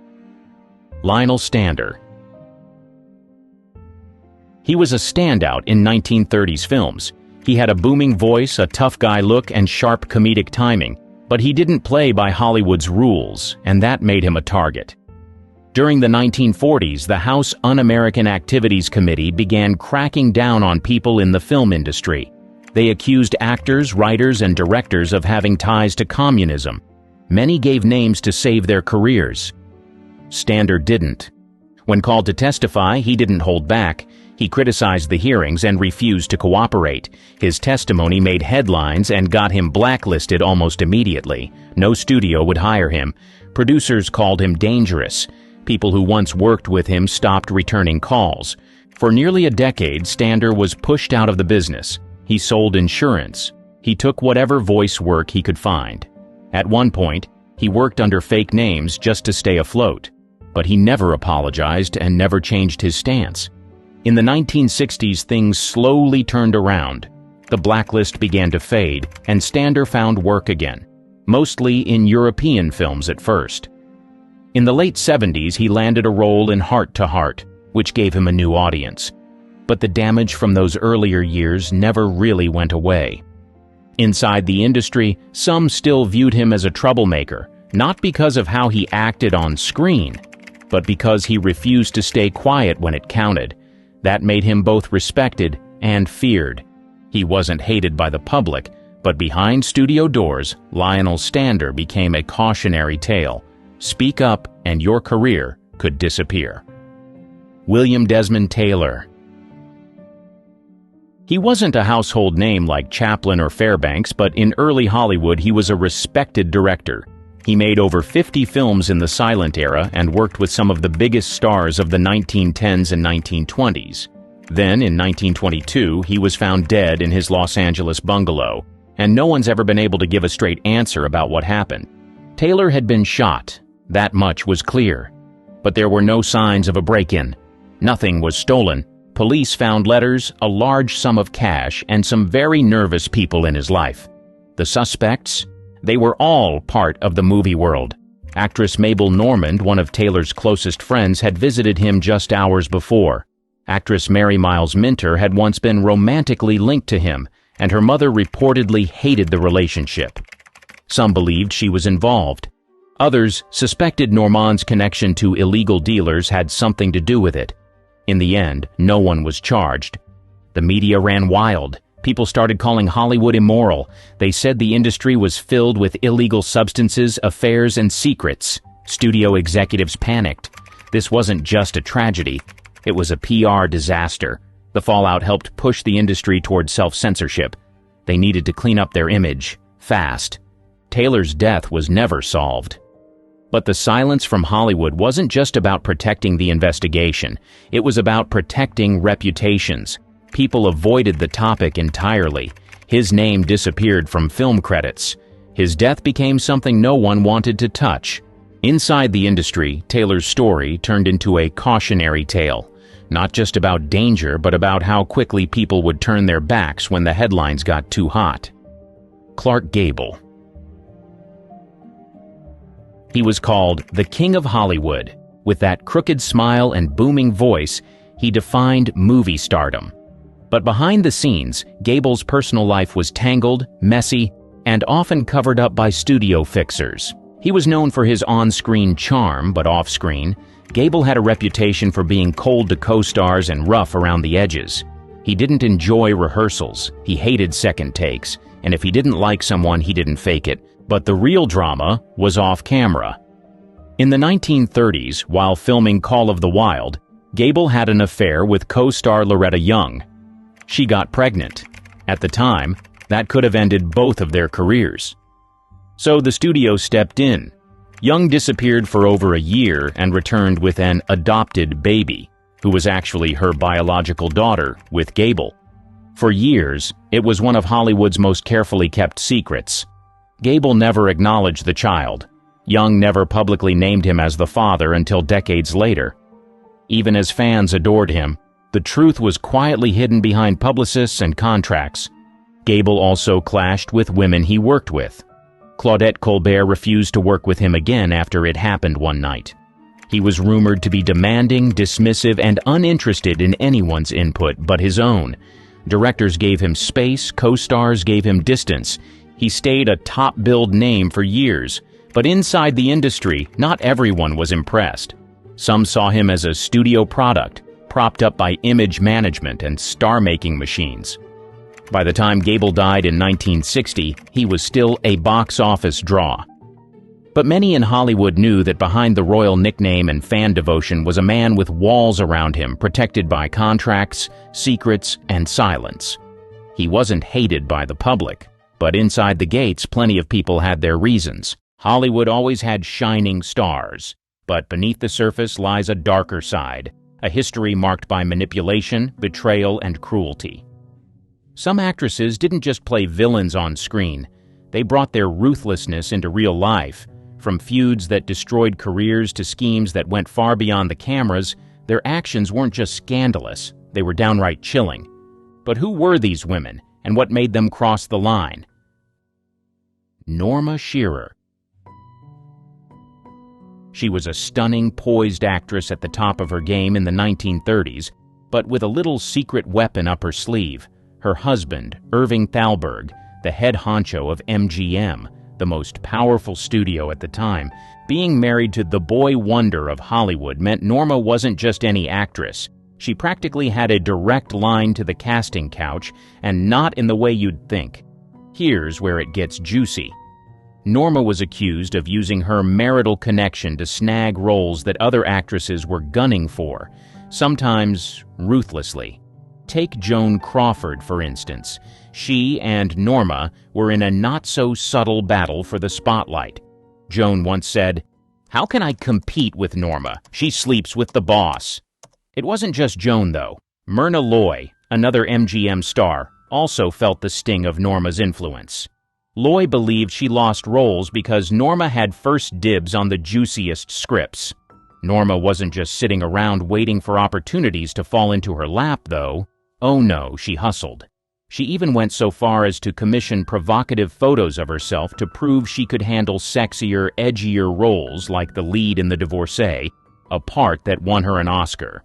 B: Lionel Stander. He was a standout in 1930s films. He had a booming voice, a tough guy look, and sharp comedic timing. But he didn't play by Hollywood's rules, and that made him a target. During the 1940s, the House Un-American Activities Committee began cracking down on people in the film industry. They accused actors, writers, and directors of having ties to communism. Many gave names to save their careers. Stander didn't. When called to testify, he didn't hold back. He criticized the hearings and refused to cooperate. His testimony made headlines and got him blacklisted almost immediately. No studio would hire him. Producers called him dangerous. People who once worked with him stopped returning calls. For nearly a decade, Stander was pushed out of the business. He sold insurance. He took whatever voice work he could find. At one point, he worked under fake names just to stay afloat. But he never apologized and never changed his stance. In the 1960s, things slowly turned around. The blacklist began to fade, and Stander found work again, mostly in European films at first. In the late 70s, he landed a role in Heart to Heart, which gave him a new audience. But the damage from those earlier years never really went away. Inside the industry, some still viewed him as a troublemaker, not because of how he acted on screen, but because he refused to stay quiet when it counted. That made him both respected and feared. He wasn't hated by the public, but behind studio doors, Lionel Stander became a cautionary tale. Speak up and your career could disappear. William Desmond Taylor. He wasn't a household name like Chaplin or Fairbanks, but in early Hollywood he was a respected director. He made over 50 films in the silent era and worked with some of the biggest stars of the 1910s and 1920s. Then, in 1922, he was found dead in his Los Angeles bungalow, and no one's ever been able to give a straight answer about what happened. Taylor had been shot. That much was clear. But there were no signs of a break-in. Nothing was stolen. Police found letters, a large sum of cash, and some very nervous people in his life. The suspects? They were all part of the movie world. Actress Mabel Normand, one of Taylor's closest friends, had visited him just hours before. Actress Mary Miles Minter had once been romantically linked to him, and her mother reportedly hated the relationship. Some believed she was involved. Others suspected Normand's connection to illegal dealers had something to do with it. In the end, no one was charged. The media ran wild. People started calling Hollywood immoral. They said the industry was filled with illegal substances, affairs, and secrets. Studio executives panicked. This wasn't just a tragedy. It was a PR disaster. The fallout helped push the industry toward self-censorship. They needed to clean up their image, fast. Taylor's death was never solved. But the silence from Hollywood wasn't just about protecting the investigation. It was about protecting reputations. People avoided the topic entirely. His name disappeared from film credits. His death became something no one wanted to touch. Inside the industry, Taylor's story turned into a cautionary tale. Not just about danger, but about how quickly people would turn their backs when the headlines got too hot. Clark Gable. He was called the King of Hollywood. With that crooked smile and booming voice, he defined movie stardom. But behind the scenes, Gable's personal life was tangled, messy, and often covered up by studio fixers. He was known for his on-screen charm, but off-screen, Gable had a reputation for being cold to co-stars and rough around the edges. He didn't enjoy rehearsals, he hated second takes, and if he didn't like someone, he didn't fake it. But the real drama was off-camera. In the 1930s, while filming Call of the Wild, Gable had an affair with co-star Loretta Young. She got pregnant. At the time, that could have ended both of their careers. So the studio stepped in. Young disappeared for over a year and returned with an adopted baby, who was actually her biological daughter, with Gable. For years, it was one of Hollywood's most carefully kept secrets. Gable never acknowledged the child. Young never publicly named him as the father until decades later. Even as fans adored him, the truth was quietly hidden behind publicists and contracts. Gable also clashed with women he worked with. Claudette Colbert refused to work with him again after it happened one night. He was rumored to be demanding, dismissive, and uninterested in anyone's input but his own. Directors gave him space, co-stars gave him distance. He stayed a top-billed name for years, but inside the industry, not everyone was impressed. Some saw him as a studio product, propped up by image management and star-making machines. By the time Gable died in 1960, he was still a box office draw. But many in Hollywood knew that behind the royal nickname and fan devotion was a man with walls around him, protected by contracts, secrets, and silence. He wasn't hated by the public, but inside the gates, plenty of people had their reasons. Hollywood always had shining stars, but beneath the surface lies a darker side, a history marked by manipulation, betrayal, and cruelty. Some actresses didn't just play villains on screen. They brought their ruthlessness into real life. From feuds that destroyed careers to schemes that went far beyond the cameras, their actions weren't just scandalous, they were downright chilling. But who were these women, and what made them cross the line? Norma Shearer. She was a stunning, poised actress at the top of her game in the 1930s, but with a little secret weapon up her sleeve: her husband, Irving Thalberg, the head honcho of MGM, the most powerful studio at the time. Being married to the boy wonder of Hollywood meant Norma wasn't just any actress. She practically had a direct line to the casting couch, and not in the way you'd think. Here's where it gets juicy. Norma was accused of using her marital connection to snag roles that other actresses were gunning for, sometimes ruthlessly. Take Joan Crawford, for instance. She and Norma were in a not-so-subtle battle for the spotlight. Joan once said, "How can I compete with Norma? She sleeps with the boss." It wasn't just Joan, though. Myrna Loy, another MGM star, also felt the sting of Norma's influence. Loy believed she lost roles because Norma had first dibs on the juiciest scripts. Norma wasn't just sitting around waiting for opportunities to fall into her lap, though. Oh no, she hustled. She even went so far as to commission provocative photos of herself to prove she could handle sexier, edgier roles like the lead in The Divorcee, a part that won her an Oscar.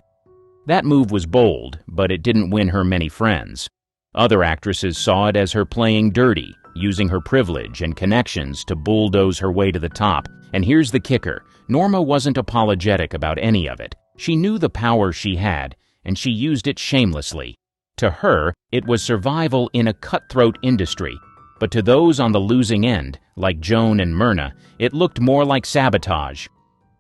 B: That move was bold, but it didn't win her many friends. Other actresses saw it as her playing dirty, using her privilege and connections to bulldoze her way to the top. And here's the kicker: Norma wasn't apologetic about any of it. She knew the power she had, and she used it shamelessly. To her, it was survival in a cutthroat industry. But to those on the losing end, like Joan and Myrna, it looked more like sabotage.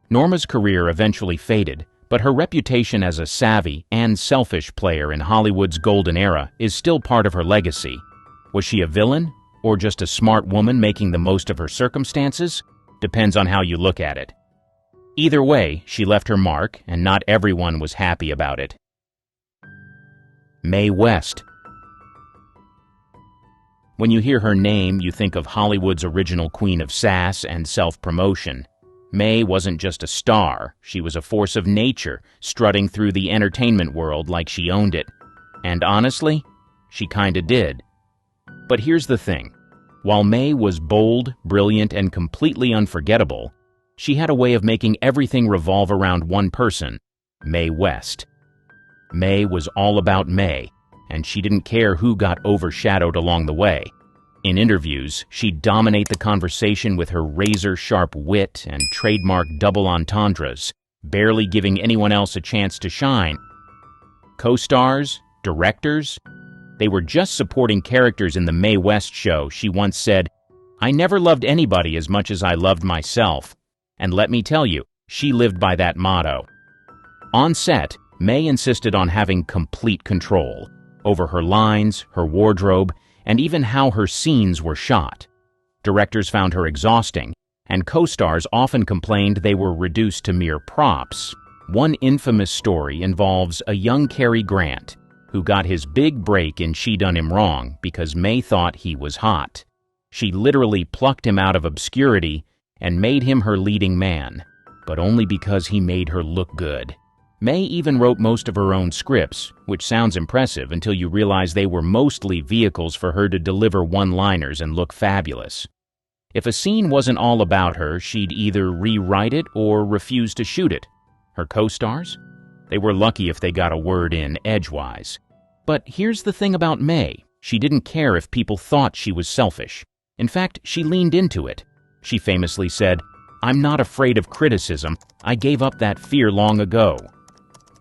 B: Norma's career eventually faded, but her reputation as a savvy and selfish player in Hollywood's golden era is still part of her legacy. Was she a villain, or just a smart woman making the most of her circumstances? Depends on how you look at it. Either way, she left her mark, and not everyone was happy about it. Mae West. When you hear her name, you think of Hollywood's original queen of sass and self-promotion. Mae wasn't just a star, she was a force of nature, strutting through the entertainment world like she owned it. And honestly, she kinda did. But here's the thing. While Mae was bold, brilliant, and completely unforgettable, she had a way of making everything revolve around one person: Mae West. Mae was all about Mae, and she didn't care who got overshadowed along the way. In interviews, she'd dominate the conversation with her razor-sharp wit and trademark double entendres, barely giving anyone else a chance to shine. Co-stars, directors, they were just supporting characters in the Mae West show. She once said, "I never loved anybody as much as I loved myself." And let me tell you, she lived by that motto. On set, Mae insisted on having complete control over her lines, her wardrobe, and even how her scenes were shot. Directors found her exhausting, and co-stars often complained they were reduced to mere props. One infamous story involves a young Cary Grant, who got his big break in She Done Him Wrong because Mae thought he was hot. She literally plucked him out of obscurity and made him her leading man, but only because he made her look good. Mae even wrote most of her own scripts, which sounds impressive until you realize they were mostly vehicles for her to deliver one-liners and look fabulous. If a scene wasn't all about her, she'd either rewrite it or refuse to shoot it. Her co-stars? They were lucky if they got a word in edgewise. But here's the thing about Mae. She didn't care if people thought she was selfish. In fact, she leaned into it. She famously said, "I'm not afraid of criticism. I gave up that fear long ago."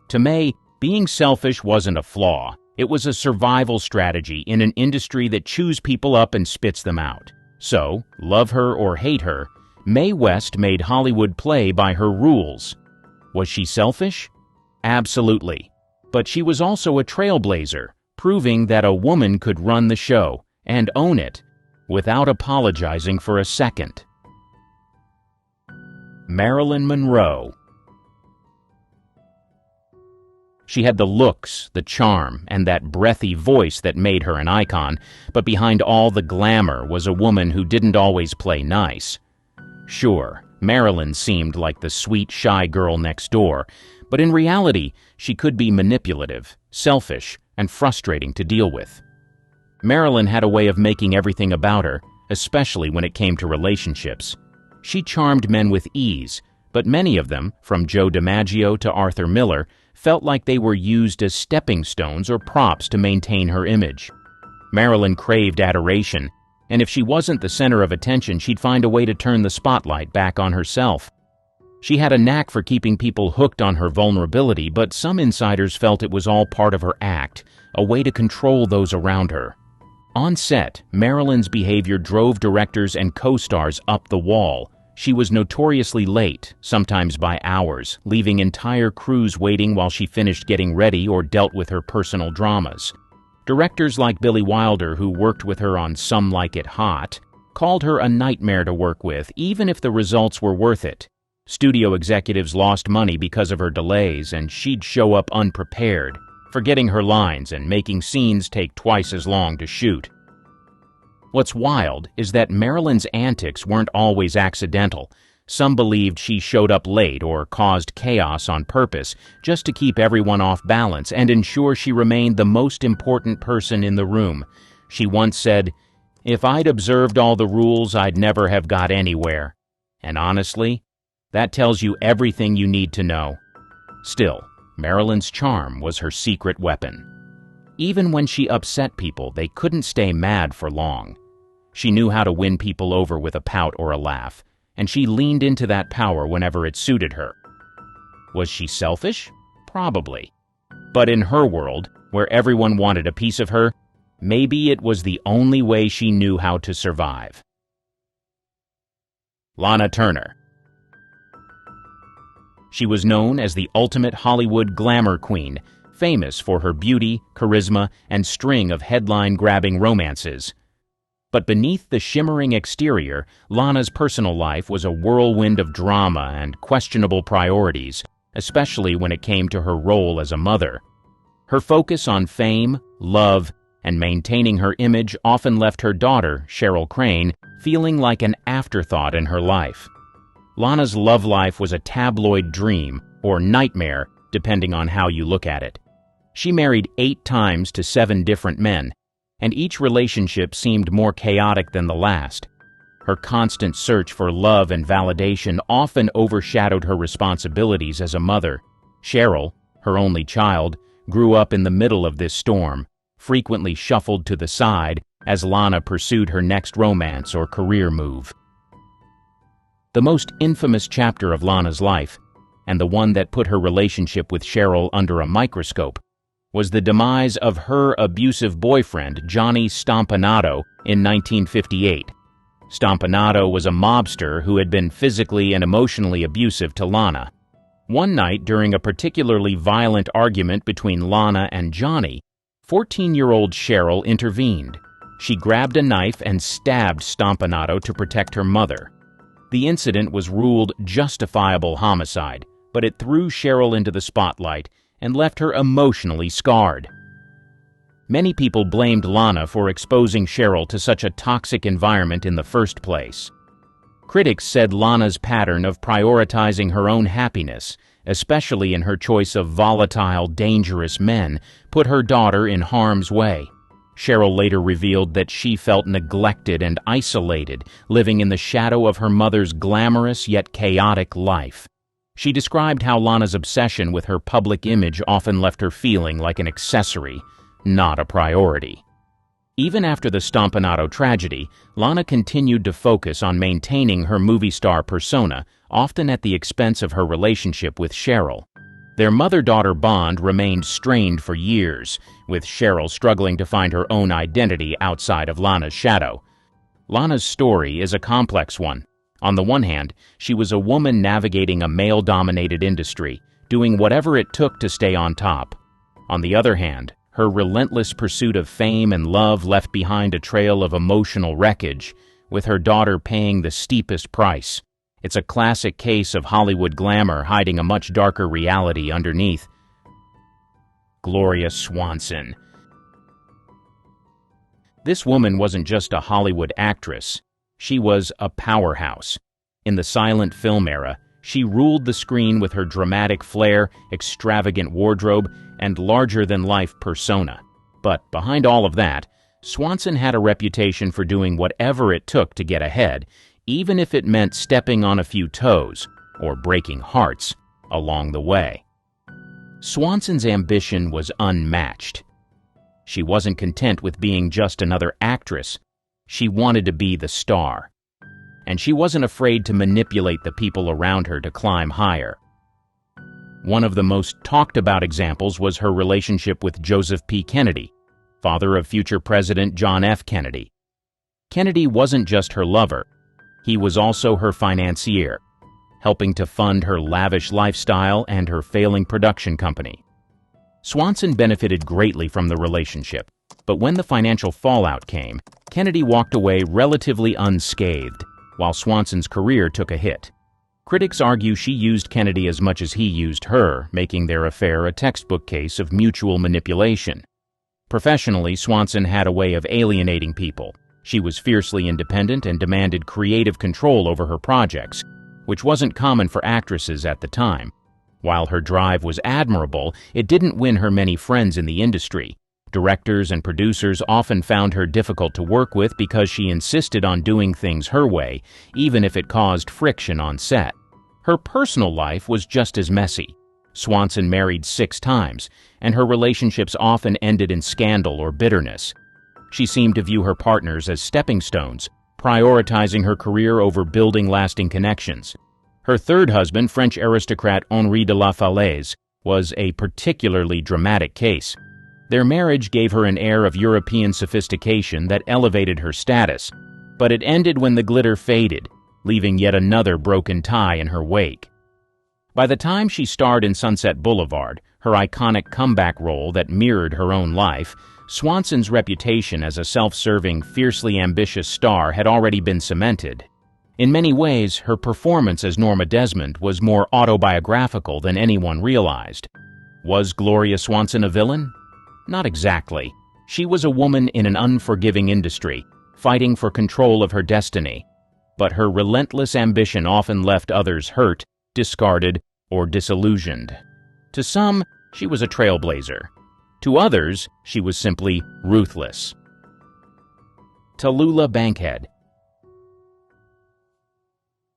B: To Mae, being selfish wasn't a flaw. It was a survival strategy in an industry that chews people up and spits them out. So, love her or hate her, Mae West made Hollywood play by her rules. Was she selfish? Absolutely. But she was also a trailblazer, proving that a woman could run the show and own it without apologizing for a second. Marilyn Monroe. She had the looks, the charm, and that breathy voice that made her an icon, but behind all the glamour was a woman who didn't always play nice. Sure, Marilyn seemed like the sweet, shy girl next door, but in reality, she could be manipulative, selfish, and frustrating to deal with. Marilyn had a way of making everything about her, especially when it came to relationships. She charmed men with ease, but many of them, from Joe DiMaggio to Arthur Miller, felt like they were used as stepping stones or props to maintain her image. Marilyn craved adoration, and if she wasn't the center of attention, she'd find a way to turn the spotlight back on herself. She had a knack for keeping people hooked on her vulnerability, but some insiders felt it was all part of her act, a way to control those around her. On set, Marilyn's behavior drove directors and co-stars up the wall. She was notoriously late, sometimes by hours, leaving entire crews waiting while she finished getting ready or dealt with her personal dramas. Directors like Billy Wilder, who worked with her on Some Like It Hot, called her a nightmare to work with, even if the results were worth it. Studio executives lost money because of her delays, and she'd show up unprepared, forgetting her lines and making scenes take twice as long to shoot. What's wild is that Marilyn's antics weren't always accidental. Some believed she showed up late or caused chaos on purpose just to keep everyone off balance and ensure she remained the most important person in the room. She once said, "If I'd observed all the rules, I'd never have got anywhere." And honestly, that tells you everything you need to know. Still, Marilyn's charm was her secret weapon. Even when she upset people, they couldn't stay mad for long. She knew how to win people over with a pout or a laugh, and she leaned into that power whenever it suited her. Was she selfish? Probably. But in her world, where everyone wanted a piece of her, maybe it was the only way she knew how to survive. Lana Turner. She was known as the ultimate Hollywood glamour queen, famous for her beauty, charisma, and string of headline-grabbing romances. But beneath the shimmering exterior, Lana's personal life was a whirlwind of drama and questionable priorities, especially when it came to her role as a mother. Her focus on fame, love, and maintaining her image often left her daughter, Cheryl Crane, feeling like an afterthought in her life. Lana's love life was a tabloid dream, or nightmare, depending on how you look at it. She married 8 times to 7 different men, and each relationship seemed more chaotic than the last. Her constant search for love and validation often overshadowed her responsibilities as a mother. Cheryl, her only child, grew up in the middle of this storm, frequently shuffled to the side as Lana pursued her next romance or career move. The most infamous chapter of Lana's life, and the one that put her relationship with Cheryl under a microscope, was the demise of her abusive boyfriend, Johnny Stompanato, in 1958. Stompanato was a mobster who had been physically and emotionally abusive to Lana. One night, during a particularly violent argument between Lana and Johnny, 14-year-old Cheryl intervened. She grabbed a knife and stabbed Stompanato to protect her mother. The incident was ruled justifiable homicide, but it threw Cheryl into the spotlight and left her emotionally scarred. Many people blamed Lana for exposing Cheryl to such a toxic environment in the first place. Critics said Lana's pattern of prioritizing her own happiness, especially in her choice of volatile, dangerous men, put her daughter in harm's way. Cheryl later revealed that she felt neglected and isolated, living in the shadow of her mother's glamorous yet chaotic life. She described how Lana's obsession with her public image often left her feeling like an accessory, not a priority. Even after the Stompanato tragedy, Lana continued to focus on maintaining her movie star persona, often at the expense of her relationship with Cheryl. Their mother-daughter bond remained strained for years, with Cheryl struggling to find her own identity outside of Lana's shadow. Lana's story is a complex one. On the one hand, she was a woman navigating a male-dominated industry, doing whatever it took to stay on top. On the other hand, her relentless pursuit of fame and love left behind a trail of emotional wreckage, with her daughter paying the steepest price. It's a classic case of Hollywood glamour hiding a much darker reality underneath. Gloria Swanson. This woman wasn't just a Hollywood actress. She was a powerhouse. In the silent film era, she ruled the screen with her dramatic flair, extravagant wardrobe, and larger-than-life persona. But behind all of that, Swanson had a reputation for doing whatever it took to get ahead, even if it meant stepping on a few toes or breaking hearts along the way. Swanson's ambition was unmatched. She wasn't content with being just another actress. She wanted to be the star. And she wasn't afraid to manipulate the people around her to climb higher. One of the most talked about examples was her relationship with Joseph P. Kennedy, father of future President John F. Kennedy. Kennedy wasn't just her lover. He was also her financier, helping to fund her lavish lifestyle and her failing production company. Swanson benefited greatly from the relationship, but when the financial fallout came, Kennedy walked away relatively unscathed, while Swanson's career took a hit. Critics argue she used Kennedy as much as he used her, making their affair a textbook case of mutual manipulation. Professionally, Swanson had a way of alienating people. She was fiercely independent and demanded creative control over her projects, which wasn't common for actresses at the time. While her drive was admirable, it didn't win her many friends in the industry. Directors and producers often found her difficult to work with because she insisted on doing things her way, even if it caused friction on set. Her personal life was just as messy. Swanson married 6 times, and her relationships often ended in scandal or bitterness. She seemed to view her partners as stepping stones, prioritizing her career over building lasting connections. Her third husband, French aristocrat Henri de la Falaise, was a particularly dramatic case. Their marriage gave her an air of European sophistication that elevated her status, but it ended when the glitter faded, leaving yet another broken tie in her wake. By the time she starred in Sunset Boulevard, her iconic comeback role that mirrored her own life, Swanson's reputation as a self-serving, fiercely ambitious star had already been cemented. In many ways, her performance as Norma Desmond was more autobiographical than anyone realized. Was Gloria Swanson a villain? Not exactly. She was a woman in an unforgiving industry, fighting for control of her destiny. But her relentless ambition often left others hurt, discarded, or disillusioned. To some, she was a trailblazer. To others, she was simply ruthless. Tallulah Bankhead.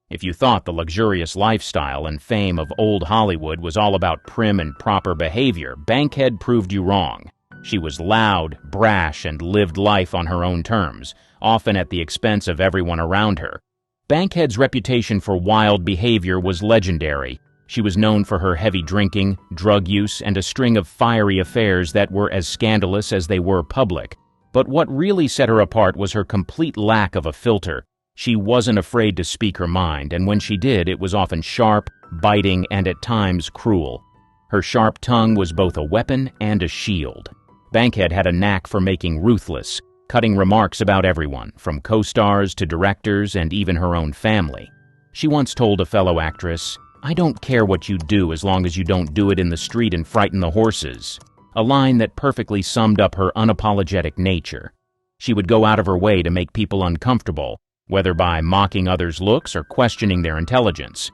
B: If you thought the luxurious lifestyle and fame of old Hollywood was all about prim and proper behavior, Bankhead proved you wrong. She was loud, brash, and lived life on her own terms, often at the expense of everyone around her. Bankhead's reputation for wild behavior was legendary. She was known for her heavy drinking, drug use, and a string of fiery affairs that were as scandalous as they were public. But what really set her apart was her complete lack of a filter. She wasn't afraid to speak her mind, and when she did, it was often sharp, biting, and at times cruel. Her sharp tongue was both a weapon and a shield. Bankhead had a knack for making ruthless, cutting remarks about everyone, from co-stars to directors and even her own family. She once told a fellow actress, "I don't care what you do as long as you don't do it in the street and frighten the horses," a line that perfectly summed up her unapologetic nature. She would go out of her way to make people uncomfortable, whether by mocking others' looks or questioning their intelligence.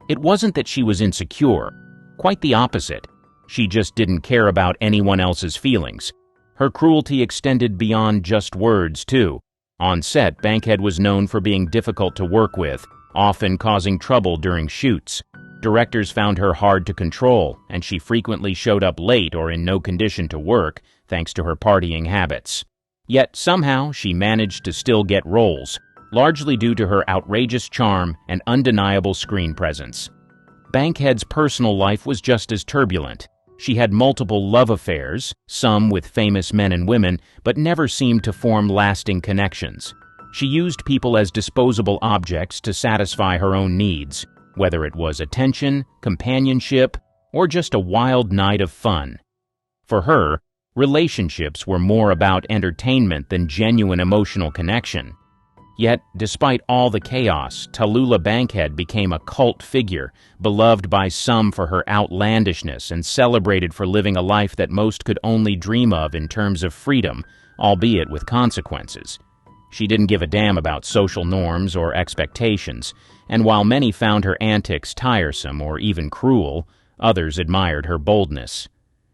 B: It wasn't that she was insecure, quite the opposite. She just didn't care about anyone else's feelings. Her cruelty extended beyond just words, too. On set, Bankhead was known for being difficult to work with, often causing trouble during shoots. Directors found her hard to control, and she frequently showed up late or in no condition to work, thanks to her partying habits. Yet somehow she managed to still get roles, largely due to her outrageous charm and undeniable screen presence. Bankhead's personal life was just as turbulent. She had multiple love affairs, some with famous men and women, but never seemed to form lasting connections. She used people as disposable objects to satisfy her own needs, whether it was attention, companionship, or just a wild night of fun. For her, relationships were more about entertainment than genuine emotional connection. Yet, despite all the chaos, Tallulah Bankhead became a cult figure, beloved by some for her outlandishness and celebrated for living a life that most could only dream of in terms of freedom, albeit with consequences. She didn't give a damn about social norms or expectations, and while many found her antics tiresome or even cruel, others admired her boldness.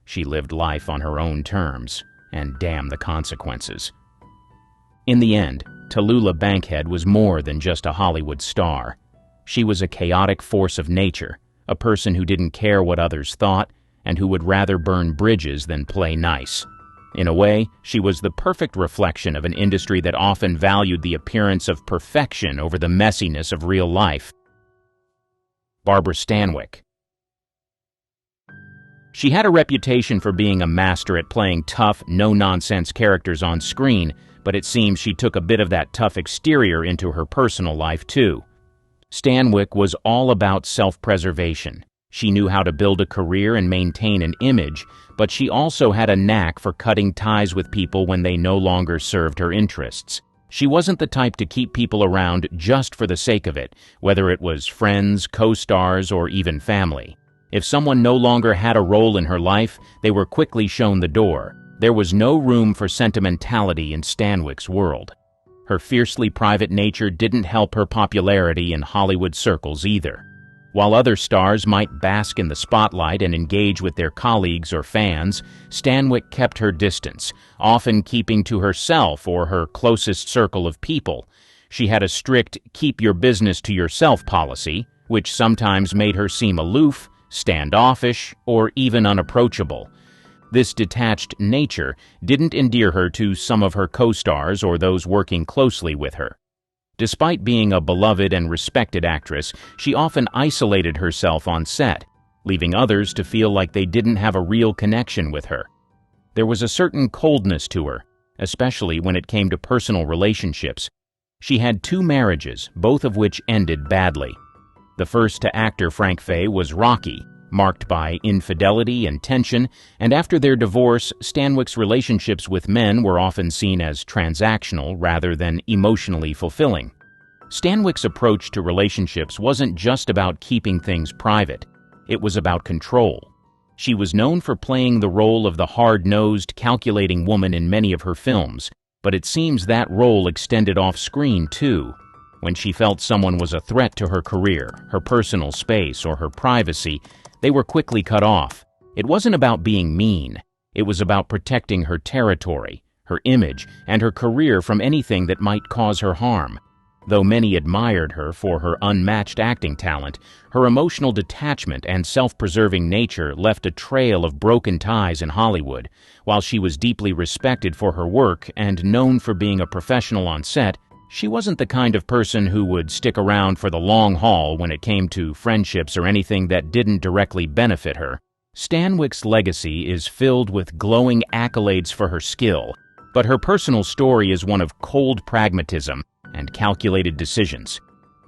B: She lived life on her own terms, and damn the consequences. In the end, Tallulah Bankhead was more than just a Hollywood star. She was a chaotic force of nature, a person who didn't care what others thought, and who would rather burn bridges than play nice. In a way, she was the perfect reflection of an industry that often valued the appearance of perfection over the messiness of real life. Barbara Stanwyck. She had a reputation for being a master at playing tough, no-nonsense characters on screen, but it seems she took a bit of that tough exterior into her personal life, too. Stanwyck was all about self-preservation. She knew how to build a career and maintain an image, but she also had a knack for cutting ties with people when they no longer served her interests. She wasn't the type to keep people around just for the sake of it, whether it was friends, co-stars, or even family. If someone no longer had a role in her life, they were quickly shown the door. There was no room for sentimentality in Stanwyck's world. Her fiercely private nature didn't help her popularity in Hollywood circles either. While other stars might bask in the spotlight and engage with their colleagues or fans, Stanwyck kept her distance, often keeping to herself or her closest circle of people. She had a strict keep your business to yourself policy, which sometimes made her seem aloof, standoffish, or even unapproachable. This detached nature didn't endear her to some of her co-stars or those working closely with her. Despite being a beloved and respected actress, she often isolated herself on set, leaving others to feel like they didn't have a real connection with her. There was a certain coldness to her, especially when it came to personal relationships. She had 2 marriages, both of which ended badly. The first to actor Frank Fay was rocky, marked by infidelity and tension, and after their divorce, Stanwyck's relationships with men were often seen as transactional rather than emotionally fulfilling. Stanwyck's approach to relationships wasn't just about keeping things private. It was about control. She was known for playing the role of the hard-nosed, calculating woman in many of her films, but it seems that role extended off-screen, too. When she felt someone was a threat to her career, her personal space, or her privacy, they were quickly cut off. It wasn't about being mean. It was about protecting her territory, her image, and her career from anything that might cause her harm. Though many admired her for her unmatched acting talent, her emotional detachment and self-preserving nature left a trail of broken ties in Hollywood. While she was deeply respected for her work and known for being a professional on set, she wasn't the kind of person who would stick around for the long haul when it came to friendships or anything that didn't directly benefit her. Stanwyck's legacy is filled with glowing accolades for her skill, but her personal story is one of cold pragmatism and calculated decisions.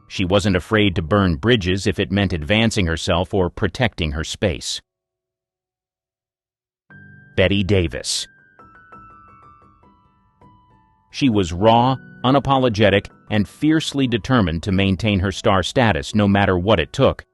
B: She wasn't afraid to burn bridges if it meant advancing herself or protecting her space. Bette Davis. She was raw, unapologetic, and fiercely determined to maintain her star status no matter what it took.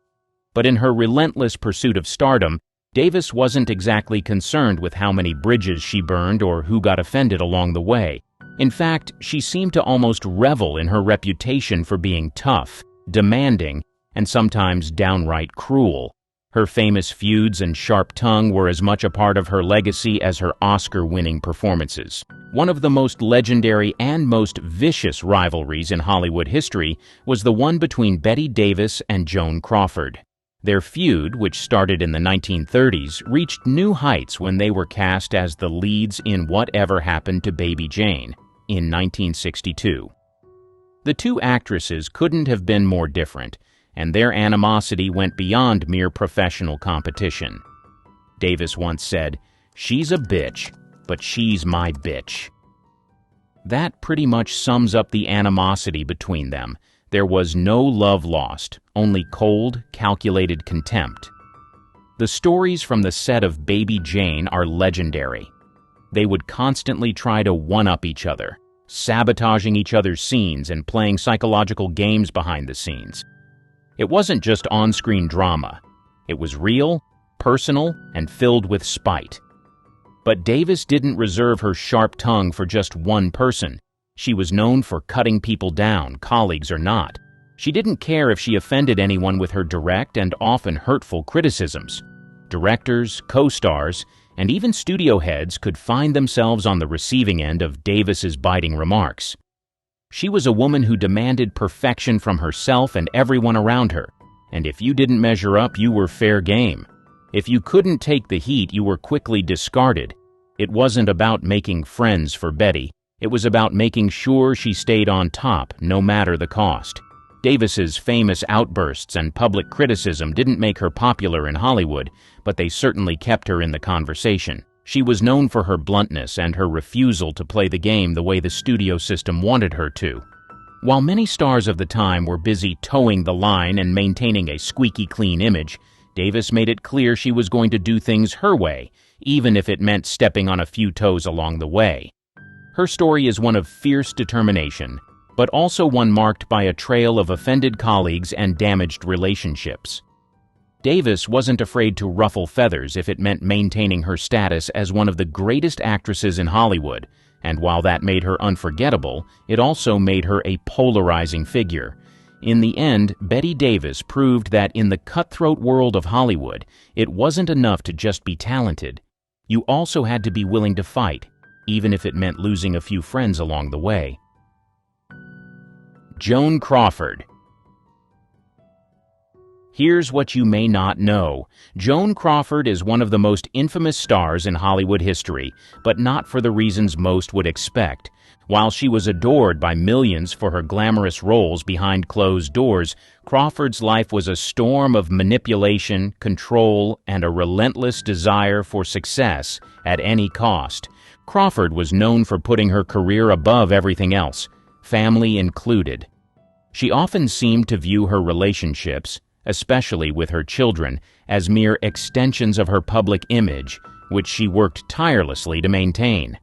B: But in her relentless pursuit of stardom, Davis wasn't exactly concerned with how many bridges she burned or who got offended along the way. In fact, she seemed to almost revel in her reputation for being tough, demanding, and sometimes downright cruel. Her famous feuds and sharp tongue were as much a part of her legacy as her Oscar-winning performances. One of the most legendary and most vicious rivalries in Hollywood history was the one between Bette Davis and Joan Crawford. Their feud, which started in the 1930s, reached new heights when they were cast as the leads in Whatever Happened to Baby Jane in 1962. The 2 actresses couldn't have been more different, and their animosity went beyond mere professional competition. Davis once said, "She's a bitch, but she's my bitch." That pretty much sums up the animosity between them. There was no love lost, only cold, calculated contempt. The stories from the set of Baby Jane are legendary. They would constantly try to one-up each other, sabotaging each other's scenes and playing psychological games behind the scenes. It wasn't just on-screen drama. It was real, personal, and filled with spite. But Davis didn't reserve her sharp tongue for just one person. She was known for cutting people down, colleagues or not. She didn't care if she offended anyone with her direct and often hurtful criticisms. Directors, co-stars, and even studio heads could find themselves on the receiving end of Davis's biting remarks. She was a woman who demanded perfection from herself and everyone around her, and if you didn't measure up, you were fair game. If you couldn't take the heat, you were quickly discarded. It wasn't about making friends for Betty. It was about making sure she stayed on top, no matter the cost. Davis's famous outbursts and public criticism didn't make her popular in Hollywood, but they certainly kept her in the conversation. She was known for her bluntness and her refusal to play the game the way the studio system wanted her to. While many stars of the time were busy towing the line and maintaining a squeaky clean image, Davis made it clear she was going to do things her way, even if it meant stepping on a few toes along the way. Her story is one of fierce determination, but also one marked by a trail of offended colleagues and damaged relationships. Davis wasn't afraid to ruffle feathers if it meant maintaining her status as one of the greatest actresses in Hollywood, and while that made her unforgettable, it also made her a polarizing figure. In the end, Bette Davis proved that in the cutthroat world of Hollywood, it wasn't enough to just be talented. You also had to be willing to fight, even if it meant losing a few friends along the way. Joan Crawford. Here's what you may not know. Joan Crawford is one of the most infamous stars in Hollywood history, but not for the reasons most would expect. While she was adored by millions for her glamorous roles behind closed doors, Crawford's life was a storm of manipulation, control, and a relentless desire for success at any cost. Crawford was known for putting her career above everything else, family included. She often seemed to view her relationships, especially with her children, as mere extensions of her public image, which she worked tirelessly to maintain.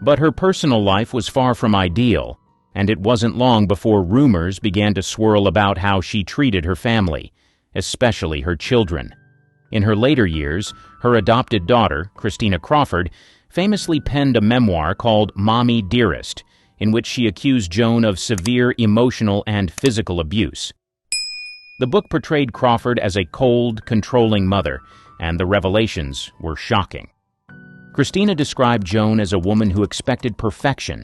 B: But her personal life was far from ideal, and it wasn't long before rumors began to swirl about how she treated her family, especially her children. In her later years, her adopted daughter, Christina Crawford, famously penned a memoir called Mommy Dearest, in which she accused Joan of severe emotional and physical abuse. The book portrayed Crawford as a cold, controlling mother, and the revelations were shocking. Christina described Joan as a woman who expected perfection,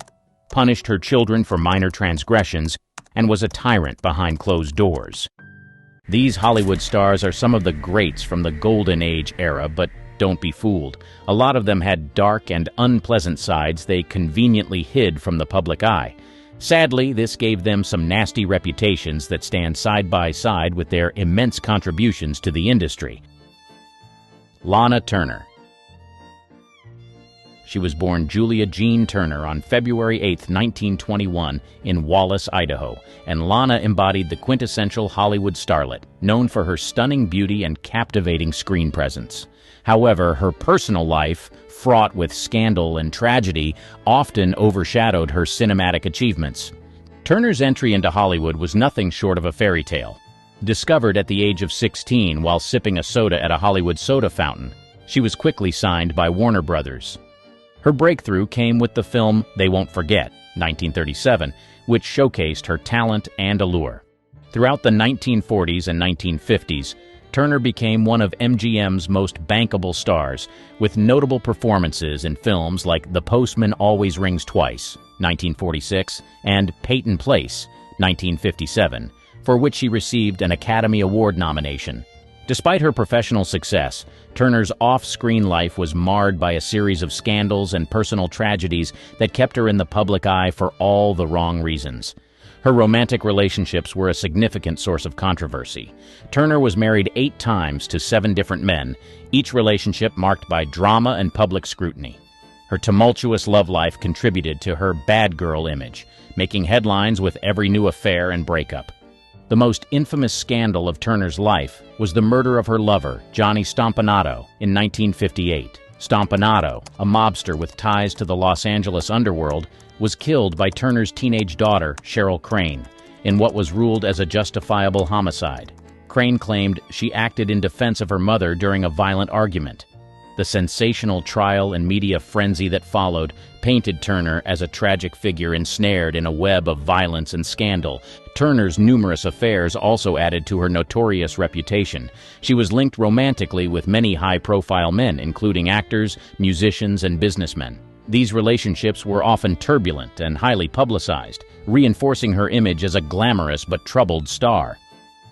B: punished her children for minor transgressions, and was a tyrant behind closed doors. These Hollywood stars are some of the greats from the Golden Age era, but don't be fooled. A lot of them had dark and unpleasant sides they conveniently hid from the public eye. Sadly, this gave them some nasty reputations that stand side by side with their immense contributions to the industry. Lana Turner. She was born Julia Jean Turner on February 8, 1921, in Wallace, Idaho, and Lana embodied the quintessential Hollywood starlet, known for her stunning beauty and captivating screen presence. However, her personal life, fraught with scandal and tragedy, often overshadowed her cinematic achievements. Turner's entry into Hollywood was nothing short of a fairy tale. Discovered at the age of 16 while sipping a soda at a Hollywood soda fountain, she was quickly signed by Warner Brothers. Her breakthrough came with the film They Won't Forget, 1937, which showcased her talent and allure. Throughout the 1940s and 1950s, Turner became one of MGM's most bankable stars, with notable performances in films like The Postman Always Rings Twice, 1946, and Peyton Place, 1957, for which she received an Academy Award nomination. Despite her professional success, Turner's off-screen life was marred by a series of scandals and personal tragedies that kept her in the public eye for all the wrong reasons. Her romantic relationships were a significant source of controversy. Turner was married 8 times to 7 different men, each relationship marked by drama and public scrutiny. Her tumultuous love life contributed to her bad girl image, making headlines with every new affair and breakup. The most infamous scandal of Turner's life was the murder of her lover, Johnny Stompanato, in 1958. Stompanato, a mobster with ties to the Los Angeles underworld, was killed by Turner's teenage daughter, Cheryl Crane, in what was ruled as a justifiable homicide. Crane claimed she acted in defense of her mother during a violent argument.
A: The sensational trial and media frenzy that followed painted Turner as a tragic figure ensnared in a web of violence and scandal. Turner's numerous affairs also added to her notorious reputation. She was linked romantically with many high-profile men, including actors, musicians, and businessmen. These relationships were often turbulent and highly publicized, reinforcing her image as a glamorous but troubled star.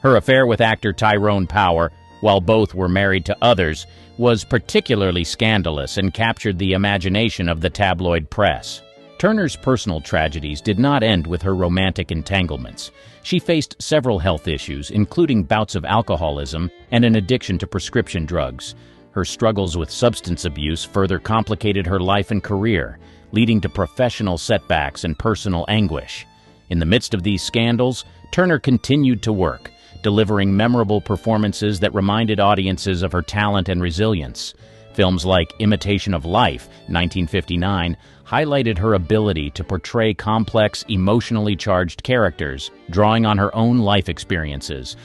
A: Her affair with actor Tyrone Power, while both were married to others, was particularly scandalous and captured the imagination of the tabloid press. Turner's personal tragedies did not end with her romantic entanglements. She faced several health issues, including bouts of alcoholism and an addiction to prescription drugs. Her struggles with substance abuse further complicated her life and career, leading to professional setbacks and personal anguish. In the midst of these scandals, Turner continued to work, delivering memorable performances that reminded audiences of her talent and resilience. Films like Imitation of Life, 1959, highlighted her ability to portray complex, emotionally charged characters, drawing on her own life experiences.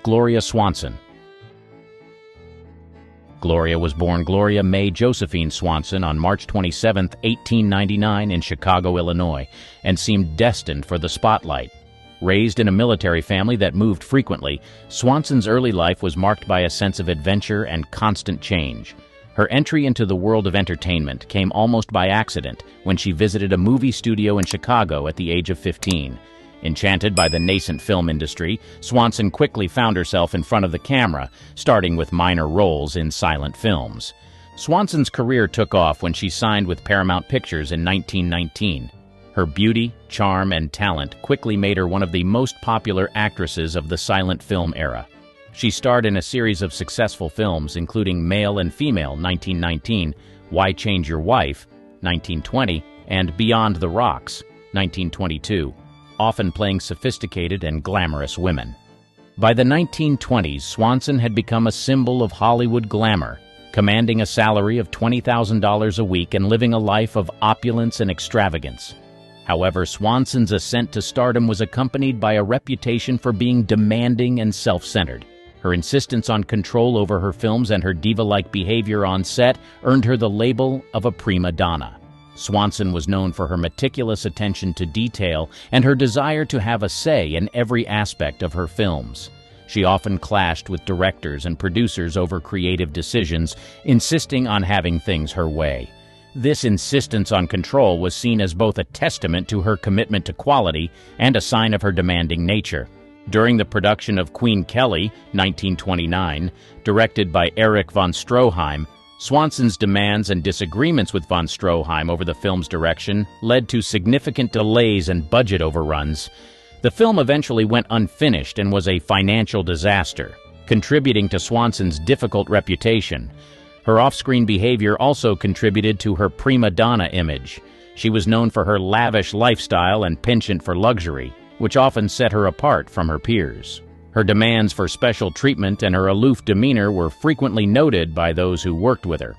A: Gloria Swanson. Gloria was born Gloria Mae Josephine Swanson on March 27, 1899 in Chicago, Illinois, and seemed destined for the spotlight. Raised in a military family that moved frequently, Swanson's early life was marked by a sense of adventure and constant change. Her entry into the world of entertainment came almost by accident when she visited a movie studio in Chicago at the age of 15. Enchanted by the nascent film industry, Swanson quickly found herself in front of the camera, starting with minor roles in silent films. Swanson's career took off when she signed with Paramount Pictures in 1919. Her beauty, charm, and talent quickly made her one of the most popular actresses of the silent film era. She starred in a series of successful films, including Male and Female, 1919, Why Change Your Wife, 1920, and Beyond the Rocks, 1922, often playing sophisticated and glamorous women. By the 1920s, Swanson had become a symbol of Hollywood glamour, commanding a salary of $20,000 a week and living a life of opulence and extravagance. However, Swanson's ascent to stardom was accompanied by a reputation for being demanding and self-centered. Her insistence on control over her films and her diva-like behavior on set earned her the label of a prima donna. Swanson was known for her meticulous attention to detail and her desire to have a say in every aspect of her films. She often clashed with directors and producers over creative decisions, insisting on having things her way. This insistence on control was seen as both a testament to her commitment to quality and a sign of her demanding nature. During the production of Queen Kelly, 1929, directed by Erich von Stroheim, Swanson's demands and disagreements with von Stroheim over the film's direction led to significant delays and budget overruns. The film eventually went unfinished and was a financial disaster, contributing to Swanson's difficult reputation. Her off-screen behavior also contributed to her prima donna image. She was known for her lavish lifestyle and penchant for luxury, which often set her apart from her peers. Her demands for special treatment and her aloof demeanor were frequently noted by those who worked with her.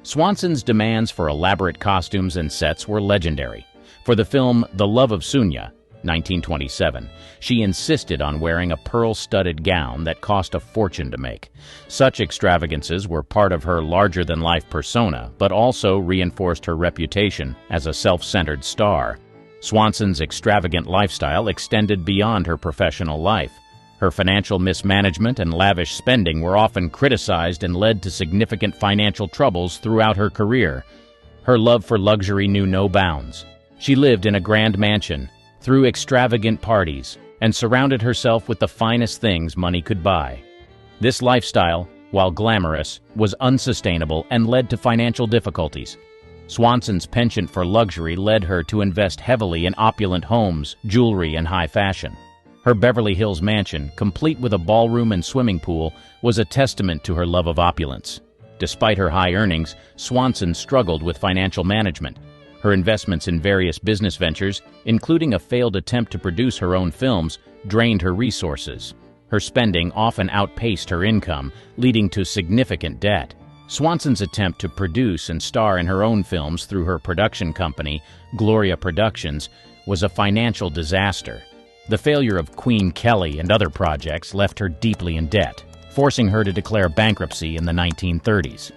A: Swanson's demands for elaborate costumes and sets were legendary. For the film The Love of Sunya, 1927, she insisted on wearing a pearl-studded gown that cost a fortune to make. Such extravagances were part of her larger-than-life persona, but also reinforced her reputation as a self-centered star. Swanson's extravagant lifestyle extended beyond her professional life. Her financial mismanagement and lavish spending were often criticized and led to significant financial troubles throughout her career. Her love for luxury knew no bounds. She lived in a grand mansion, threw extravagant parties, and surrounded herself with the finest things money could buy. This lifestyle, while glamorous, was unsustainable and led to financial difficulties. Swanson's penchant for luxury led her to invest heavily in opulent homes, jewelry, and high fashion. Her Beverly Hills mansion, complete with a ballroom and swimming pool, was a testament to her love of opulence. Despite her high earnings, Swanson struggled with financial management. Her investments in various business ventures, including a failed attempt to produce her own films, drained her resources. Her spending often outpaced her income, leading to significant debt. Swanson's attempt to produce and star in her own films through her production company, Gloria Productions, was a financial disaster. The failure of Queen Kelly and other projects left her deeply in debt. forcing her to declare bankruptcy in the 1930s.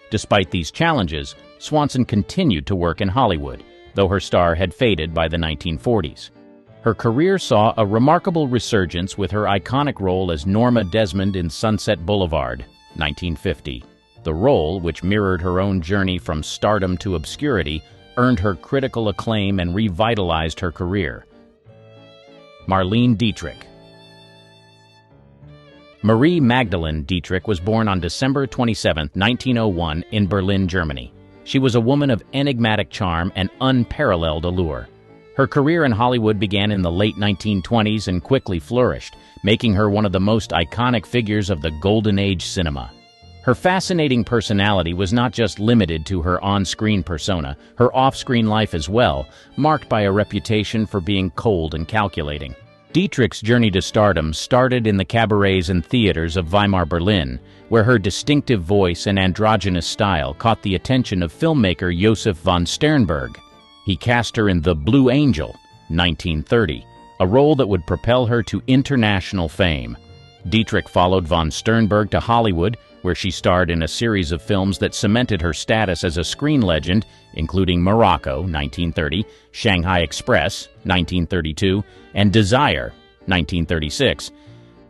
A: Despite these challenges, Swanson continued to work in Hollywood, though her star had faded by the 1940s. Her career saw a remarkable resurgence with her iconic role as Norma Desmond in Sunset Boulevard, 1950. The role, which mirrored her own journey from stardom to obscurity, earned her critical acclaim and revitalized her career. Marlene Dietrich. Marie Magdalene Dietrich was born on December 27, 1901, in Berlin, Germany. She was a woman of enigmatic charm and unparalleled allure. Her career in Hollywood began in the late 1920s and quickly flourished, making her one of the most iconic figures of the Golden Age cinema. Her fascinating personality was not just limited to her on-screen persona, her off-screen life as well, marked by a reputation for being cold and calculating. Dietrich's journey to stardom started in the cabarets and theaters of Weimar Berlin, where her distinctive voice and androgynous style caught the attention of filmmaker Josef von Sternberg. He cast her in The Blue Angel, 1930, a role that would propel her to international fame. Dietrich followed von Sternberg to Hollywood, where she starred in a series of films that cemented her status as a screen legend, including Morocco, 1930, Shanghai Express, 1932, and Desire, 1936.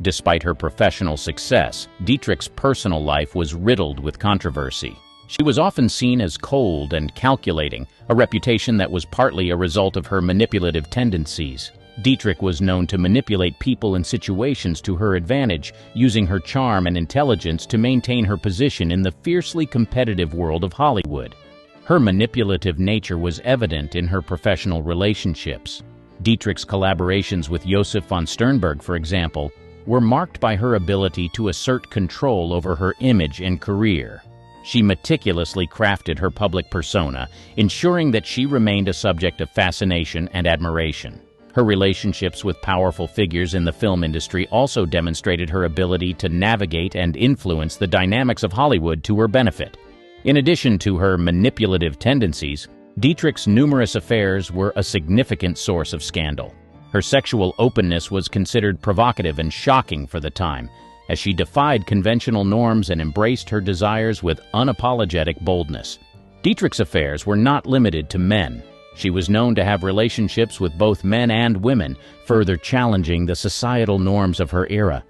A: Despite her professional success, Dietrich's personal life was riddled with controversy. She was often seen as cold and calculating, a reputation that was partly a result of her manipulative tendencies. Dietrich was known to manipulate people and situations to her advantage, using her charm and intelligence to maintain her position in the fiercely competitive world of Hollywood. Her manipulative nature was evident in her professional relationships. Dietrich's collaborations with Josef von Sternberg, for example, were marked by her ability to assert control over her image and career. She meticulously crafted her public persona, ensuring that she remained a subject of fascination and admiration. Her relationships with powerful figures in the film industry also demonstrated her ability to navigate and influence the dynamics of Hollywood to her benefit. In addition to her manipulative tendencies, Dietrich's numerous affairs were a significant source of scandal. Her sexual openness was considered provocative and shocking for the time, as she defied conventional norms and embraced her desires with unapologetic boldness. Dietrich's affairs were not limited to men. She was known to have relationships with both men and women, further challenging the societal norms of her era.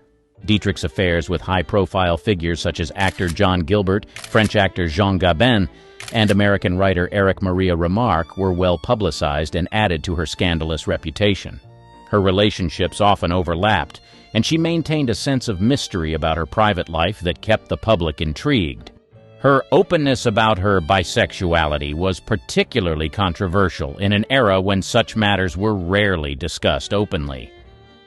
A: Dietrich's affairs with high-profile figures such as actor John Gilbert, French actor Jean Gabin, and American writer Erich Maria Remarque were well publicized and added to her scandalous reputation. Her relationships often overlapped, and she maintained a sense of mystery about her private life that kept the public intrigued. Her openness about her bisexuality was particularly controversial in an era when such matters were rarely discussed openly.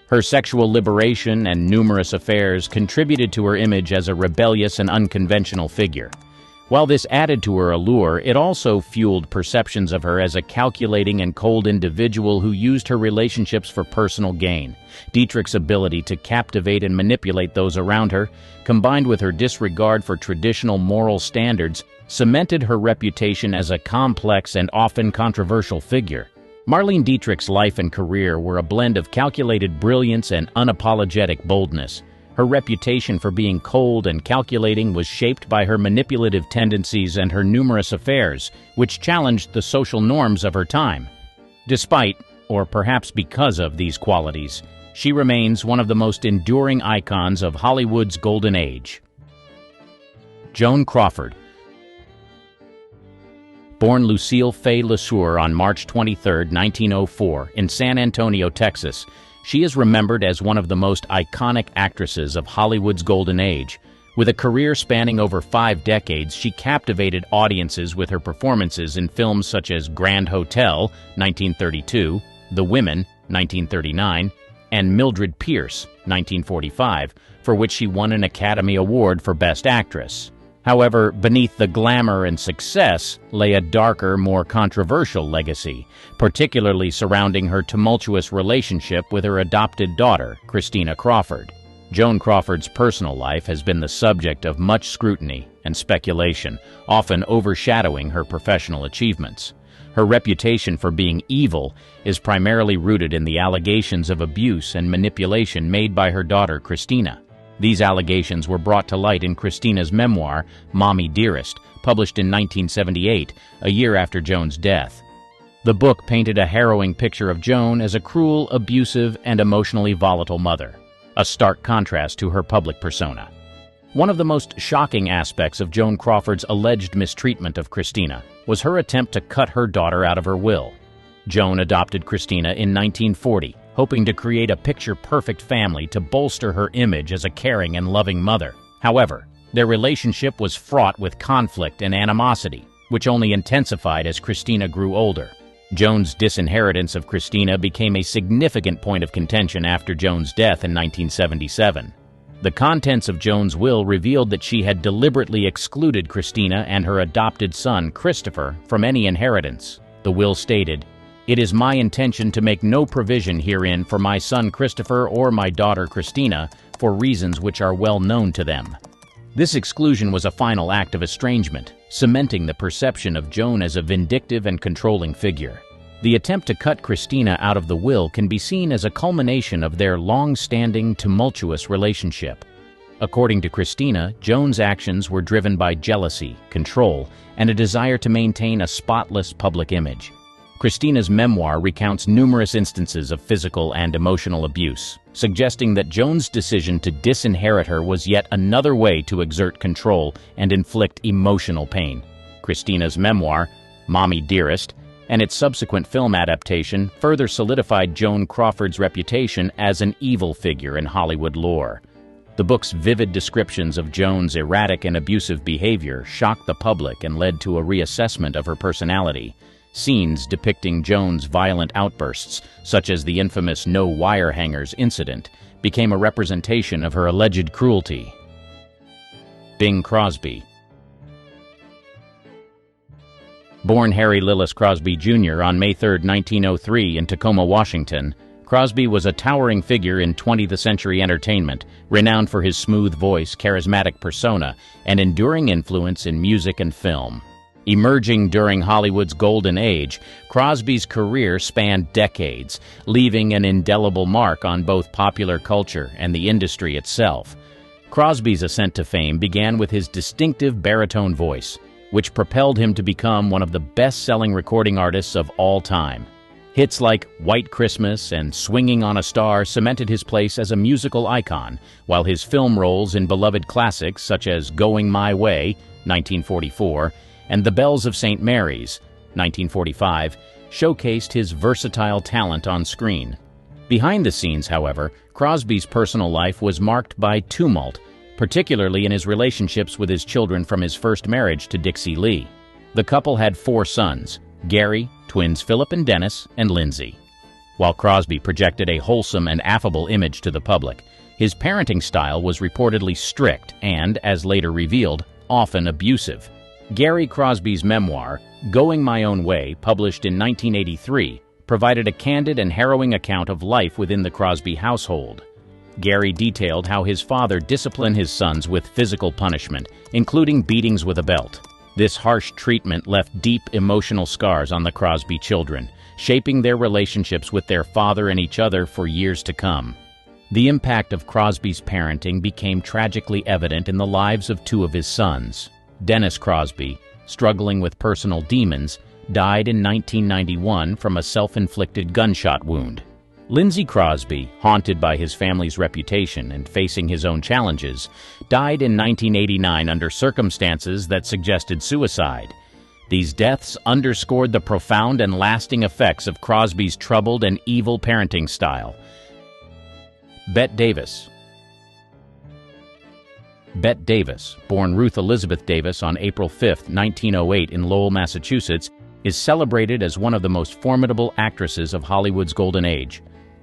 A: Her sexual liberation and numerous affairs contributed to her image as a rebellious and unconventional figure. While this added to her allure, it also fueled perceptions of her as a calculating and cold individual who used her relationships for personal gain. Dietrich's ability to captivate and manipulate those around her, combined with her disregard for traditional moral standards, cemented her reputation as a complex and often controversial figure. Marlene Dietrich's life and career were a blend of calculated brilliance and unapologetic boldness. Her reputation for being cold and calculating was shaped by her manipulative tendencies and her numerous affairs, which challenged the social norms of her time. Despite, or perhaps because of these qualities, she remains one of the most enduring icons of Hollywood's golden age. Joan Crawford. Born Lucille Fay LeSueur on March 23, 1904, in San Antonio, Texas, she is remembered as one of the most iconic actresses of Hollywood's golden age. With a career spanning over 5 decades, she captivated audiences with her performances in films such as Grand Hotel, 1932, The Women, 1939, and Mildred Pierce, 1945, for which she won an Academy Award for Best Actress. However, beneath the glamour and success lay a darker, more controversial legacy, particularly surrounding her tumultuous relationship with her adopted daughter, Christina Crawford. Joan Crawford's personal life has been the subject of much scrutiny and speculation, often overshadowing her professional achievements. Her reputation for being evil is primarily rooted in the allegations of abuse and manipulation made by her daughter, Christina.
B: These allegations were brought to light in Christina's memoir, Mommy Dearest, published in 1978, a year after Joan's death. The book painted a harrowing picture of Joan as a cruel, abusive, and emotionally volatile mother, a stark contrast to her public persona. One of the most shocking aspects of Joan Crawford's alleged mistreatment of Christina was her attempt to cut her daughter out of her will. Joan adopted Christina in 1940, hoping to create a picture-perfect family to bolster her image as a caring and loving mother. However, their relationship was fraught with conflict and animosity, which only intensified as Christina grew older. Joan's disinheritance of Christina became a significant point of contention after Joan's death in 1977. The contents of Joan's will revealed that she had deliberately excluded Christina and her adopted son, Christopher, from any inheritance. The will stated, "It is my intention to make no provision herein for my son Christopher or my daughter Christina for reasons which are well known to them." This exclusion was a final act of estrangement, cementing the perception of Joan as a vindictive and controlling figure. The attempt to cut Christina out of the will can be seen as a culmination of their long-standing, tumultuous relationship. According to Christina, Joan's actions were driven by jealousy, control, and a desire to maintain a spotless public image. Christina's memoir recounts numerous instances of physical and emotional abuse, suggesting that Joan's decision to disinherit her was yet another way to exert control and inflict emotional pain. Christina's memoir, Mommy Dearest, and its subsequent film adaptation further solidified Joan Crawford's reputation as an evil figure in Hollywood lore. The book's vivid descriptions of Joan's erratic and abusive behavior shocked the public and led to a reassessment of her personality. Scenes depicting Joan's violent outbursts, such as the infamous No Wire Hangers incident, became a representation of her alleged cruelty. Bing Crosby. Born Harry Lillis Crosby, Jr. on May 3, 1903 in Tacoma, Washington, Crosby was a towering figure in 20th century entertainment, renowned for his smooth voice, charismatic persona, and enduring influence in music and film. Emerging during Hollywood's golden age, Crosby's career spanned decades, leaving an indelible mark on both popular culture and the industry itself. Crosby's ascent to fame began with his distinctive baritone voice, which propelled him to become one of the best-selling recording artists of all time. Hits like White Christmas and Swinging on a Star cemented his place as a musical icon, while his film roles in beloved classics such as Going My Way, 1944, and The Bells of St. Mary's, 1945, showcased his versatile talent on screen. Behind the scenes, however, Crosby's personal life was marked by tumult, particularly in his relationships with his children from his first marriage to Dixie Lee. The couple had 4 sons, Gary, twins Philip and Dennis, and Lindsay. While Crosby projected a wholesome and affable image to the public, his parenting style was reportedly strict and, as later revealed, often abusive. Gary Crosby's memoir, Going My Own Way, published in 1983, provided a candid and harrowing account of life within the Crosby household. Gary detailed how his father disciplined his sons with physical punishment, including beatings with a belt. This harsh treatment left deep emotional scars on the Crosby children, shaping their relationships with their father and each other for years to come. The impact of Crosby's parenting became tragically evident in the lives of 2 of his sons. Dennis Crosby, struggling with personal demons, died in 1991 from a self-inflicted gunshot wound. Lindsay Crosby, haunted by his family's reputation and facing his own challenges, died in 1989 under circumstances that suggested suicide. These deaths underscored the profound and lasting effects of Crosby's troubled and evil parenting style. Bette Davis. Bette Davis, born Ruth Elizabeth Davis on April 5, 1908 in Lowell, Massachusetts, is celebrated as one of the most formidable actresses of Hollywood's golden age.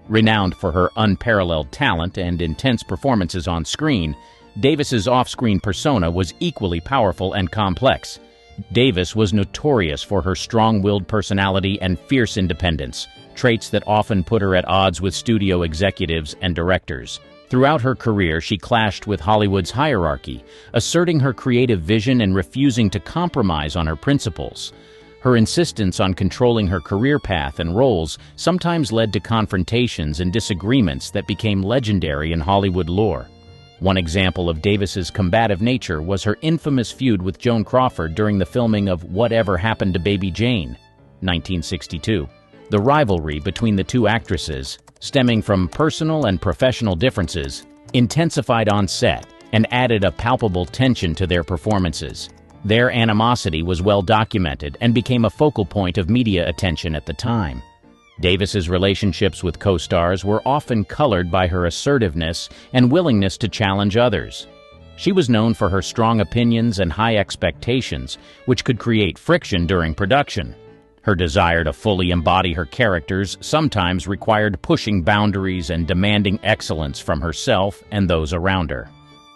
B: Renowned for her unparalleled talent and intense performances on screen, Davis's off-screen persona was equally powerful and complex. Davis was notorious for her strong-willed personality and fierce independence, traits that often put her at odds with studio executives and directors. Throughout her career, she clashed with Hollywood's hierarchy, asserting her creative vision and refusing to compromise on her principles. Her insistence on controlling her career path and roles sometimes led to confrontations and disagreements that became legendary in Hollywood lore.
A: One example of Davis's combative nature was her infamous feud with Joan Crawford during the filming of Whatever Happened to Baby Jane, 1962. The rivalry between the two actresses, stemming from personal and professional differences, intensified on set and added a palpable tension to their performances. Their animosity was well documented and became a focal point of media attention at the time. Davis's relationships with co-stars were often colored by her assertiveness and willingness to challenge others. She was known for her strong opinions and high expectations, which could create friction during production. Her desire to fully embody her characters sometimes required pushing boundaries and demanding excellence from herself and those around her.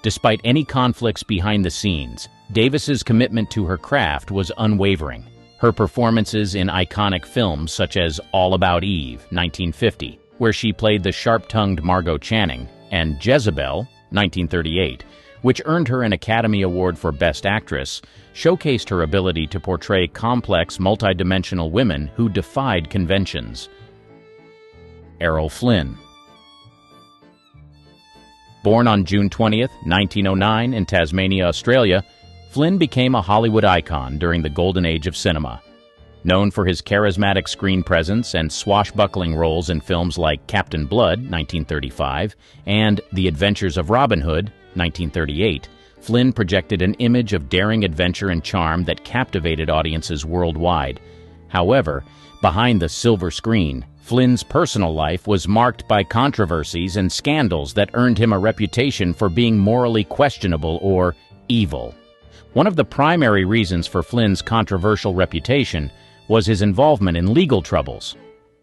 A: Despite any conflicts behind the scenes, Davis's commitment to her craft was unwavering. Her performances in iconic films such as All About Eve, 1950, where she played the sharp-tongued Margot Channing, and Jezebel, 1938, which earned her an Academy Award for Best Actress, showcased her ability to portray complex, multidimensional women who defied conventions. Errol Flynn. Born on June 20, 1909 in Tasmania, Australia, Flynn became a Hollywood icon during the golden age of cinema. Known for his charismatic screen presence and swashbuckling roles in films like Captain Blood, 1935, and The Adventures of Robin Hood, 1938, Flynn projected an image of daring adventure and charm that captivated audiences worldwide. However, behind the silver screen, Flynn's personal life was marked by controversies and scandals that earned him a reputation for being morally questionable or evil. One of the primary reasons for Flynn's controversial reputation was his involvement in legal troubles,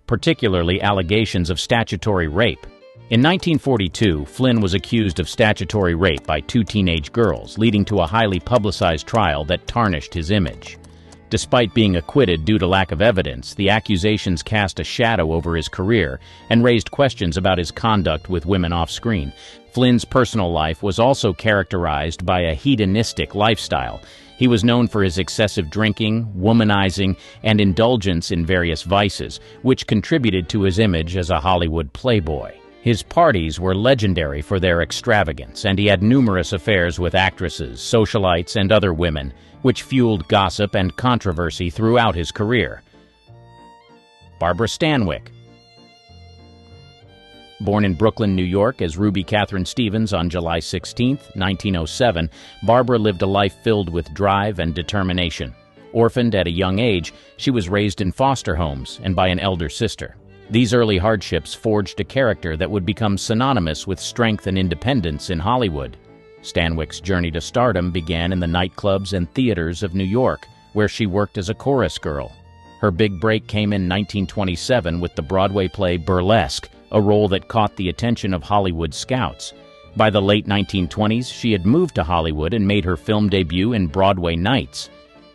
A: particularly allegations of statutory rape. In 1942, Flynn was accused of statutory rape by two teenage girls, leading to a highly publicized trial that tarnished his image. Despite being acquitted due to lack of evidence, the accusations cast a shadow over his career and raised questions about his conduct with women off-screen. Flynn's personal life was also characterized by a hedonistic lifestyle. He was known for his excessive drinking, womanizing, and indulgence in various vices, which contributed to his image as a Hollywood playboy. His parties were legendary for their extravagance, and he had numerous affairs with actresses, socialites, and other women, which fueled gossip and controversy throughout his career. Barbara Stanwyck. Born in Brooklyn, New York as Ruby Catherine Stevens on July 16, 1907, Barbara lived a life filled with drive and determination. Orphaned at a young age, she was raised in foster homes and by an elder sister. These early hardships forged a character that would become synonymous with strength and independence in Hollywood. Stanwyck's journey to stardom began in the nightclubs and theaters of New York, where she worked as a chorus girl. Her big break came in 1927 with the Broadway play Burlesque, a role that caught the attention of Hollywood scouts. By the late 1920s, she had moved to Hollywood and made her film debut in Broadway Nights.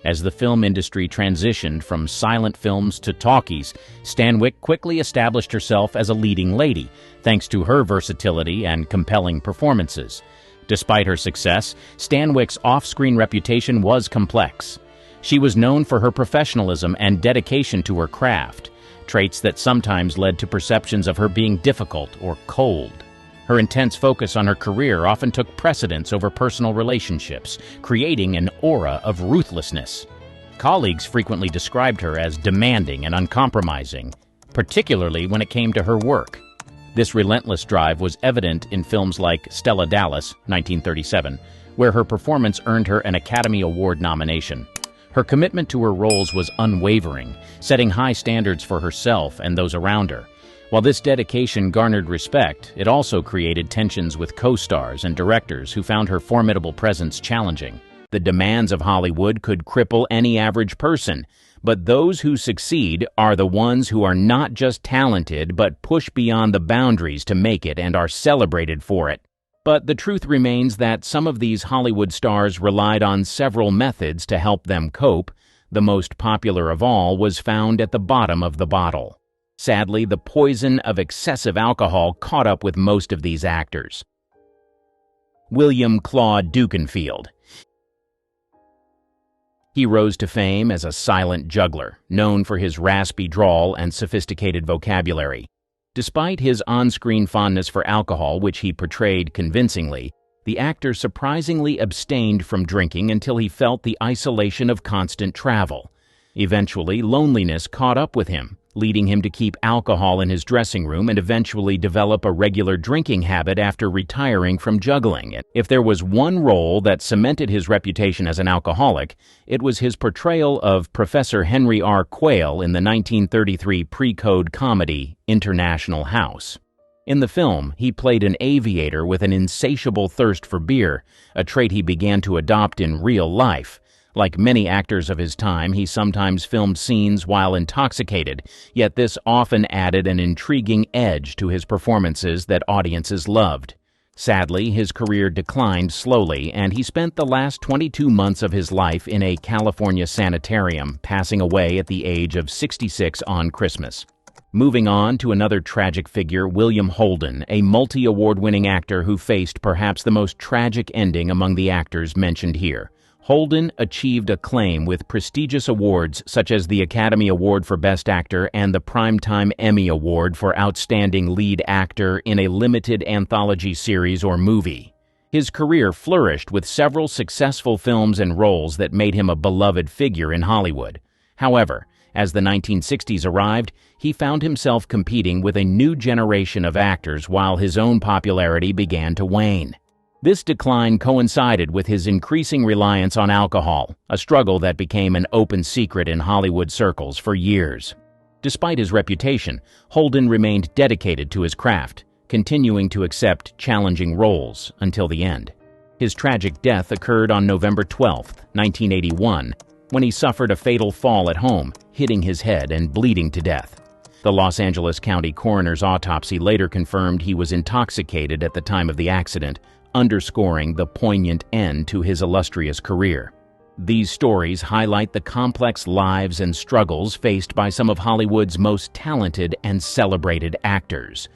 A: As the film industry transitioned from silent films to talkies, Stanwyck quickly established herself as a leading lady, thanks to her versatility and compelling performances. Despite her success, Stanwyck's off-screen reputation was complex. She was known for her professionalism and dedication to her craft, traits that sometimes led to perceptions of her being difficult or cold. Her intense focus on her career often took precedence over personal relationships, creating an aura of ruthlessness. Colleagues frequently described her as demanding and uncompromising, particularly when it came to her work. This relentless drive was evident in films like Stella Dallas, 1937, where her performance earned her an Academy Award nomination. Her commitment to her roles was unwavering, setting high standards for herself and those around her. While this dedication garnered respect, it also created tensions with co-stars and directors who found her formidable presence challenging. The demands of Hollywood could cripple any average person, but those who succeed are the ones who are not just talented but push beyond the boundaries to make it and are celebrated for it. But the truth remains that some of these Hollywood stars relied on several methods to help them cope. The most popular of all was found at the bottom of the bottle. Sadly, the poison of excessive alcohol caught up with most of these actors. William Claude Dukenfield. He rose to fame as a silent juggler, known for his raspy drawl and sophisticated vocabulary. Despite his on-screen fondness for alcohol, which he portrayed convincingly,
B: The actor surprisingly abstained from drinking until he felt the isolation of constant travel. Eventually, loneliness caught up with him, leading him to keep alcohol in his dressing room and eventually develop a regular drinking habit after retiring from juggling. If there was one role that cemented his reputation as an alcoholic, it was his portrayal of Professor Henry R. Quayle in the 1933 pre-code comedy International House. In the film, he played an aviator with an insatiable thirst for beer, a trait he began to adopt in real life. Like many actors of his time, he sometimes filmed scenes while intoxicated, yet this often added an intriguing edge to his performances that audiences loved. Sadly, his career declined slowly, and he spent the last 22 months of his life in a California sanitarium, passing away at the age of 66 on Christmas. Moving on to another tragic figure, William Holden, a multi-award-winning actor who faced perhaps the most tragic ending among the actors mentioned here. Holden achieved acclaim with prestigious awards such as the Academy Award for Best Actor and the Primetime Emmy Award for Outstanding Lead Actor in a Limited Anthology Series or Movie. His career flourished with several successful films and roles that made him a beloved figure in Hollywood. However, as the 1960s arrived, he found himself competing with a new generation of actors while his own popularity began to wane. This decline coincided with his increasing reliance on alcohol, a struggle that became an open secret in Hollywood circles for years. Despite his reputation, Holden remained dedicated to his craft, continuing to accept challenging roles until the end. His tragic death occurred on November 12, 1981, when he suffered a fatal fall at home, hitting his head and bleeding to death. The Los Angeles County coroner's autopsy later confirmed he was intoxicated at the time of the accident, underscoring the poignant end to his illustrious career. These stories highlight the complex lives and struggles faced by some of Hollywood's most talented and celebrated actors.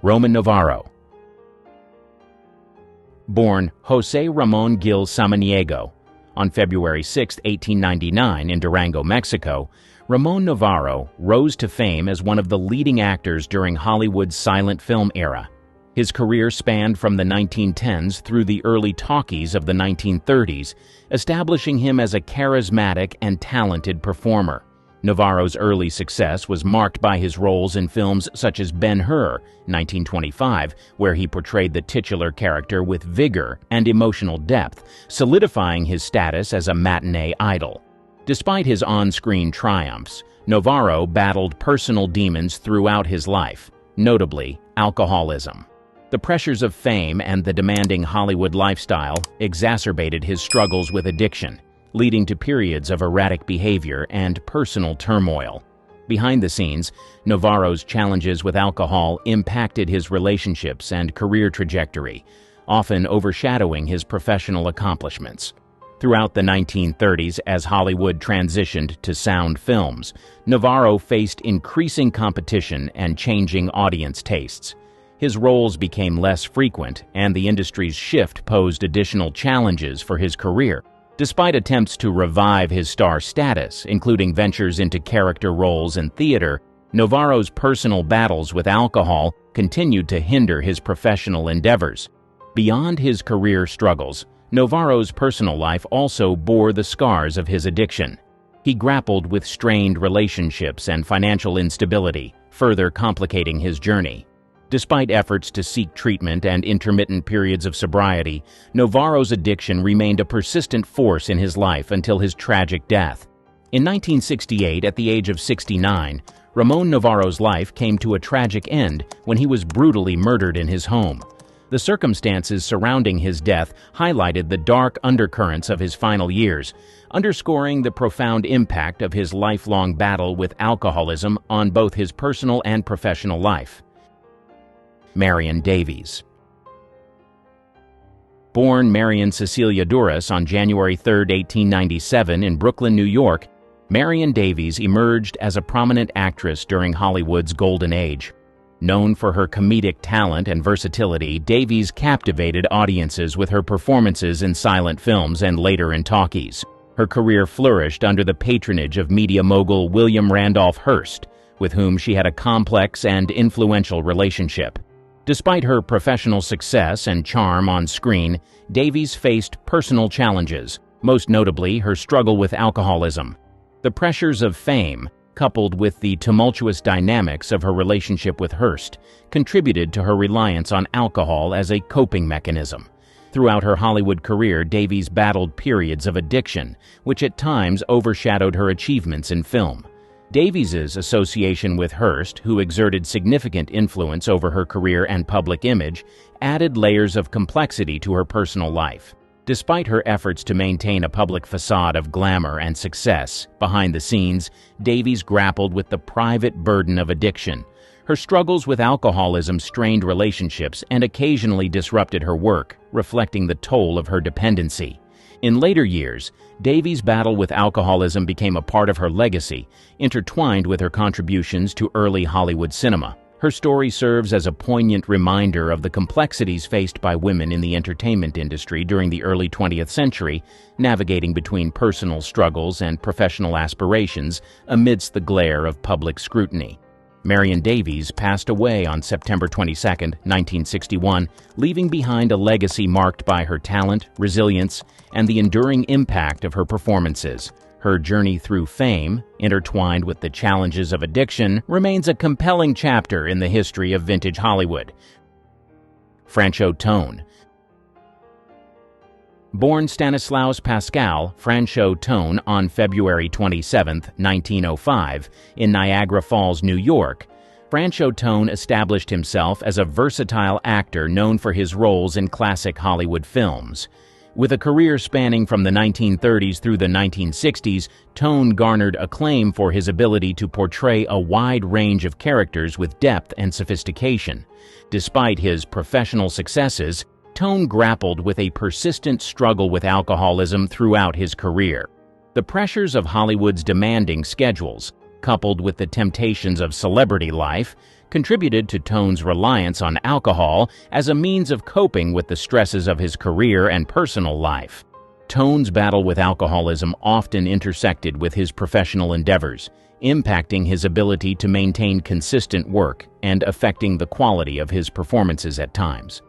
B: Roman Navarro. Born José Ramón Gil Samaniego on February 6, 1899 in Durango, Mexico, Ramón Navarro rose to fame as one of the leading actors during Hollywood's silent film era. His career spanned from the 1910s through the early talkies of the 1930s, establishing him as a charismatic and talented performer. Navarro's early success was marked by his roles in films such as Ben-Hur, 1925, where he portrayed the titular character with vigor and emotional depth, solidifying his status as a matinee idol. Despite his on-screen triumphs, Navarro battled personal demons throughout his life, notably alcoholism. The pressures of fame and the demanding Hollywood lifestyle exacerbated his struggles with addiction, leading to periods of erratic behavior and personal turmoil. Behind the scenes, Navarro's challenges with alcohol impacted his relationships and career trajectory, often overshadowing his professional accomplishments. Throughout the 1930s, as Hollywood transitioned to sound films, Navarro faced increasing competition and changing audience tastes. His roles became less frequent, and the industry's shift posed additional challenges for his career. Despite attempts to revive his star status, including ventures into character roles in theater, Navarro's personal battles with alcohol continued to hinder his professional endeavors. Beyond his career struggles, Navarro's personal life also bore the scars of his addiction. He grappled with strained relationships and financial instability, further complicating his journey. Despite efforts to seek treatment and intermittent periods of sobriety, Navarro's addiction remained a persistent force in his life until his tragic death. In 1968, at the age of 69, Ramón Navarro's life came to a tragic end when he was brutally murdered in his home. The circumstances surrounding his death highlighted the dark undercurrents of his final years, underscoring the profound impact of his lifelong battle with alcoholism on both his personal and professional life. Marion Davies. Born Marion Cecilia Duras on January 3, 1897 in Brooklyn, New York, Marion Davies emerged as a prominent actress during Hollywood's golden age. Known for her comedic talent and versatility, Davies captivated audiences with her performances in silent films and later in talkies. Her career flourished under the patronage of media mogul William Randolph Hearst, with whom she had a complex and influential relationship. Despite her professional success and charm on screen, Davies faced personal challenges, most notably her struggle with alcoholism. The pressures of fame, coupled with the tumultuous dynamics of her relationship with Hearst, contributed to her reliance on alcohol as a coping mechanism. Throughout her Hollywood career, Davies battled periods of addiction, which at times overshadowed her achievements in film. Davies's association with Hearst, who exerted significant influence over her career and public image, added layers of complexity to her personal life. Despite her efforts to maintain a public facade of glamour and success, behind the scenes, Davies grappled with the private burden of addiction. Her struggles with alcoholism strained relationships and occasionally disrupted her work, reflecting the toll of her dependency. In later years, Davies' battle with alcoholism became a part of her legacy, intertwined with her contributions to early Hollywood cinema. Her story serves as a poignant reminder of the complexities faced by women in the entertainment industry during the early 20th century, navigating between personal struggles and professional aspirations amidst the glare of public scrutiny. Marion Davies passed away on September 22, 1961, leaving behind a legacy marked by her talent, resilience, and the enduring impact of her performances. Her journey through fame, intertwined with the challenges of addiction, remains a compelling chapter in the history of vintage Hollywood. Franchot Tone. Born Stanislaus Pascal Franchot Tone on February 27, 1905, in Niagara Falls, New York, Franchot Tone established himself as a versatile actor known for his roles in classic Hollywood films. With a career spanning from the 1930s through the 1960s, Tone garnered acclaim for his ability to portray a wide range of characters with depth and sophistication. Despite his professional successes, Tone grappled with a persistent struggle with alcoholism throughout his career. The pressures of Hollywood's demanding schedules, coupled with the temptations of celebrity life, contributed to Tone's reliance on alcohol as a means of coping with the stresses of his career and personal life. Tone's battle with alcoholism often intersected with his professional endeavors, impacting his ability to maintain consistent work and affecting the quality of his performances at times.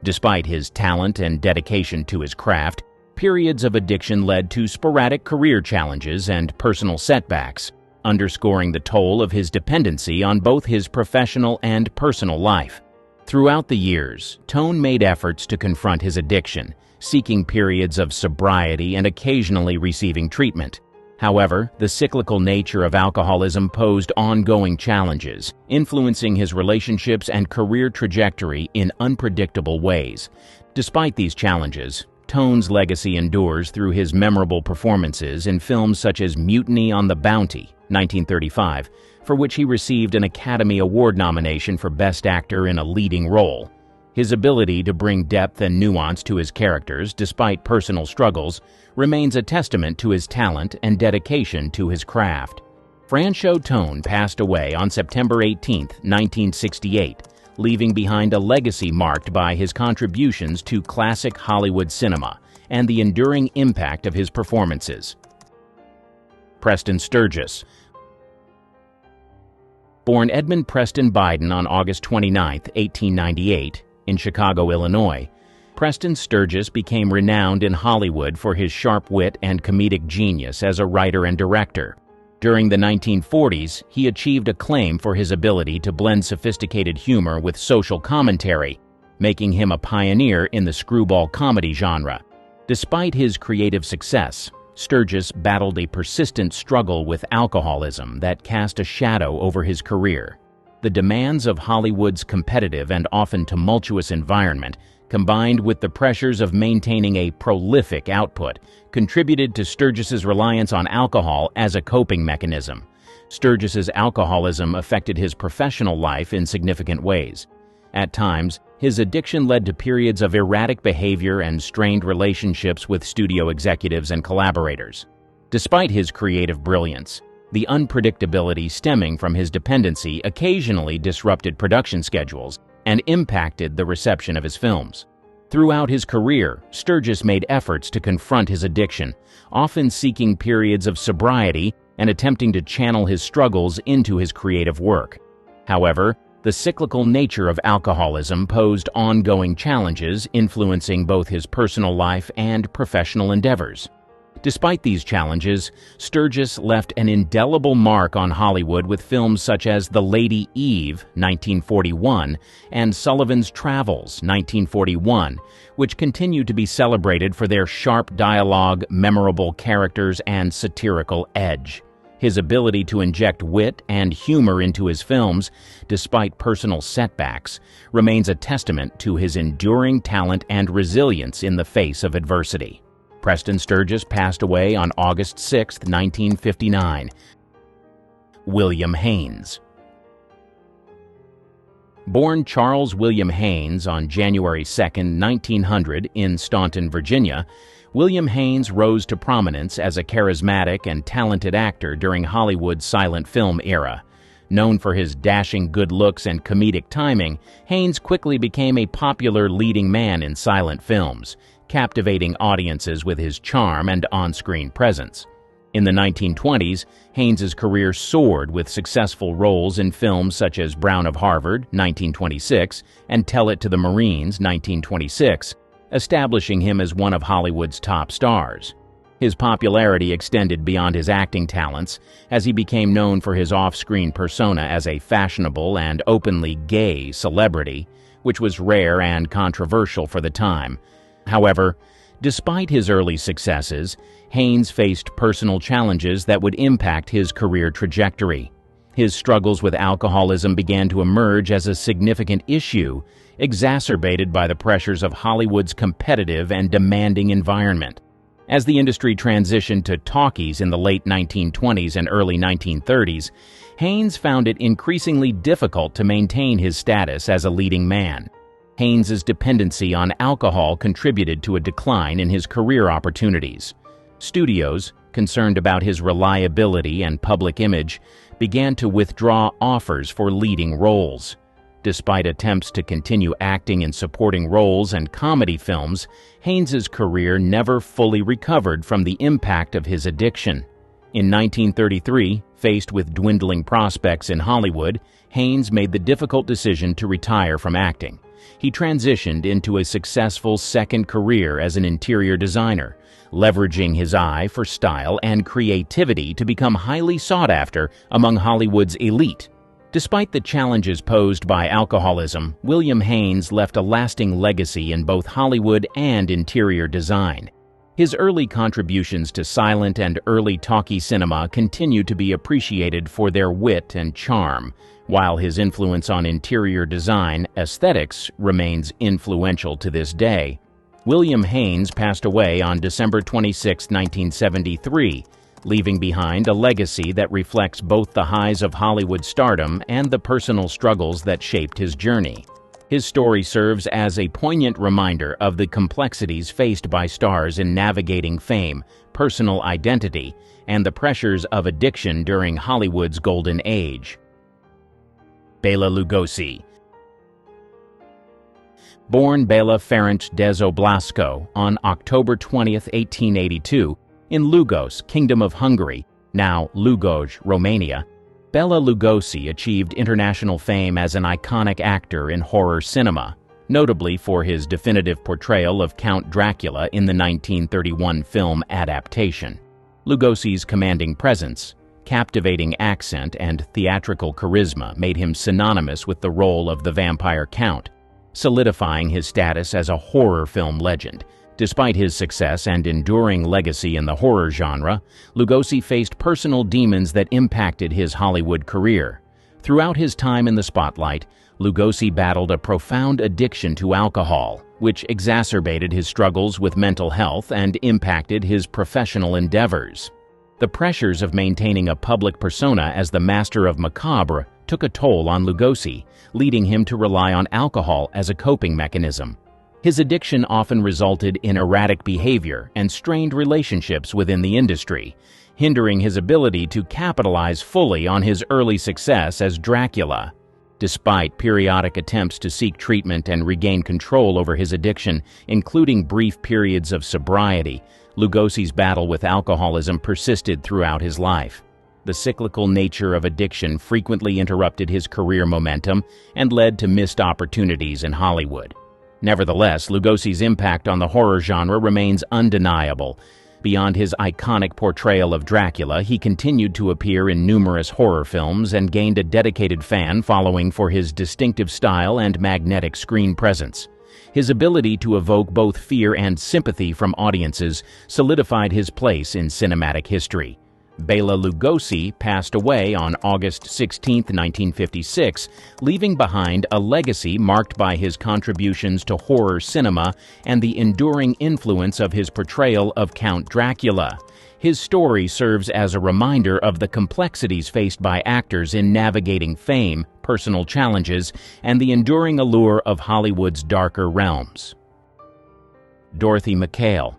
B: Despite his talent and dedication to his craft, periods of addiction led to sporadic career challenges and personal setbacks, underscoring the toll of his dependency on both his professional and personal life. Throughout the years, Tone made efforts to confront his addiction, seeking periods of sobriety and occasionally receiving treatment. However, the cyclical nature of alcoholism posed ongoing challenges, influencing his relationships and career trajectory in unpredictable ways. Despite these challenges, Tone's legacy endures through his memorable performances in films such as Mutiny on the Bounty, 1935, for which he received an Academy Award nomination for Best Actor in a Leading Role. His ability to bring depth and nuance to his characters despite personal struggles remains a testament to his talent and dedication to his craft. Franchot Tone passed away on September 18, 1968, leaving behind a legacy marked by his contributions to classic Hollywood cinema and the enduring impact of his performances. Preston Sturgis. Born Edmund Preston Biden on August 29, 1898, in Chicago, Illinois, Preston Sturgis became renowned in Hollywood for his sharp wit and comedic genius as a writer and director. During the 1940s, he achieved acclaim for his ability to blend sophisticated humor with social commentary, making him a pioneer in the screwball comedy genre. Despite his creative success, Sturgis battled a persistent struggle with alcoholism that cast a shadow over his career. The demands of Hollywood's competitive and often tumultuous environment, combined with the pressures of maintaining a prolific output, contributed to Sturgis's reliance on alcohol as a coping mechanism. Sturgis's alcoholism affected his professional life in significant ways. At times, his addiction led to periods of erratic behavior and strained relationships with studio executives and collaborators. Despite his creative brilliance, the unpredictability stemming from his dependency occasionally disrupted production schedules and impacted the reception of his films. Throughout his career, Sturgis made efforts to confront his addiction, often seeking periods of sobriety and attempting to channel his struggles into his creative work. However, The cyclical nature of alcoholism posed ongoing challenges influencing both his personal life and professional endeavors. Despite these challenges, Sturgis left an indelible mark on Hollywood with films such as The Lady Eve, 1941, and Sullivan's Travels, 1941, which continue to be celebrated for their sharp dialogue, memorable characters, and satirical edge. His ability to inject wit and humor into his films, despite personal setbacks, remains a testament to his enduring talent and resilience in the face of adversity. Preston Sturgis passed away on August 6, 1959. William Haynes. Born Charles William Haynes on January 2, 1900, in Staunton, Virginia, William Haynes rose to prominence as a charismatic and talented actor during Hollywood's silent film era. Known for his dashing good looks and comedic timing, Haynes quickly became a popular leading man in silent films, captivating audiences with his charm and on-screen presence. In the 1920s, Haynes's career soared with successful roles in films such as Brown of Harvard, 1926, and Tell It to the Marines, 1926, establishing him as one of Hollywood's top stars. His popularity extended beyond his acting talents, as he became known for his off-screen persona as a fashionable and openly gay celebrity, which was rare and controversial for the time. However, despite his early successes, Haynes faced personal challenges that would impact his career trajectory. His struggles with alcoholism began to emerge as a significant issue, exacerbated by the pressures of Hollywood's competitive and demanding environment. As the industry transitioned to talkies in the late 1920s and early 1930s, Haynes found it increasingly difficult to maintain his status as a leading man. Haynes's dependency on alcohol contributed to a decline in his career opportunities. Studios, concerned about his reliability and public image, began to withdraw offers for leading roles. Despite attempts to continue acting in supporting roles and comedy films, Haynes's career never fully recovered from the impact of his addiction. In 1933, faced with dwindling prospects in Hollywood, Haynes made the difficult decision to retire from acting. He transitioned into a successful second career as an interior designer, leveraging his eye for style and creativity to become highly sought after among Hollywood's elite. Despite the challenges posed by alcoholism, William Haynes left a lasting legacy in both Hollywood and interior design. His early contributions to silent and early talkie cinema continue to be appreciated for their wit and charm, while his influence on interior design aesthetics remains influential to this day. William Haynes passed away on December 26, 1973, leaving behind a legacy that reflects both the highs of Hollywood stardom and the personal struggles that shaped his journey. His story serves as a poignant reminder of the complexities faced by stars in navigating fame, personal identity, and the pressures of addiction during Hollywood's golden age. Bela Lugosi. Born Bela Ferenc Dzoblasco on October 20, 1882, in Lugos, Kingdom of Hungary, now Lugoj, Romania, Bela Lugosi achieved international fame as an iconic actor in horror cinema, notably for his definitive portrayal of Count Dracula in the 1931 film adaptation. Lugosi's commanding presence, captivating accent, and theatrical charisma made him synonymous with the role of the vampire count, solidifying his status as a horror film legend. Despite his success and enduring legacy in the horror genre, Lugosi faced personal demons that impacted his Hollywood career. Throughout his time in the spotlight, Lugosi battled a profound addiction to alcohol, which exacerbated his struggles with mental health and impacted his professional endeavors. The pressures of maintaining a public persona as the master of macabre took a toll on Lugosi, leading him to rely on alcohol as a coping mechanism. His addiction often resulted in erratic behavior and strained relationships within the industry, hindering his ability to capitalize fully on his early success as Dracula. Despite periodic attempts to seek treatment and regain control over his addiction, including brief periods of sobriety, Lugosi's battle with alcoholism persisted throughout his life. The cyclical nature of addiction frequently interrupted his career momentum and led to missed opportunities in Hollywood. Nevertheless, Lugosi's impact on the horror genre remains undeniable. Beyond his iconic portrayal of Dracula, he continued to appear in numerous horror films and gained a dedicated fan following for his distinctive style and magnetic screen presence. His ability to evoke both fear and sympathy from audiences solidified his place in cinematic history. Bela Lugosi passed away on August 16, 1956, leaving behind a legacy marked by his contributions to horror cinema and the enduring influence of his portrayal of Count Dracula. His story serves as a reminder of the complexities faced by actors in navigating fame, personal challenges, and the enduring allure of Hollywood's darker realms. Dorothy McHale.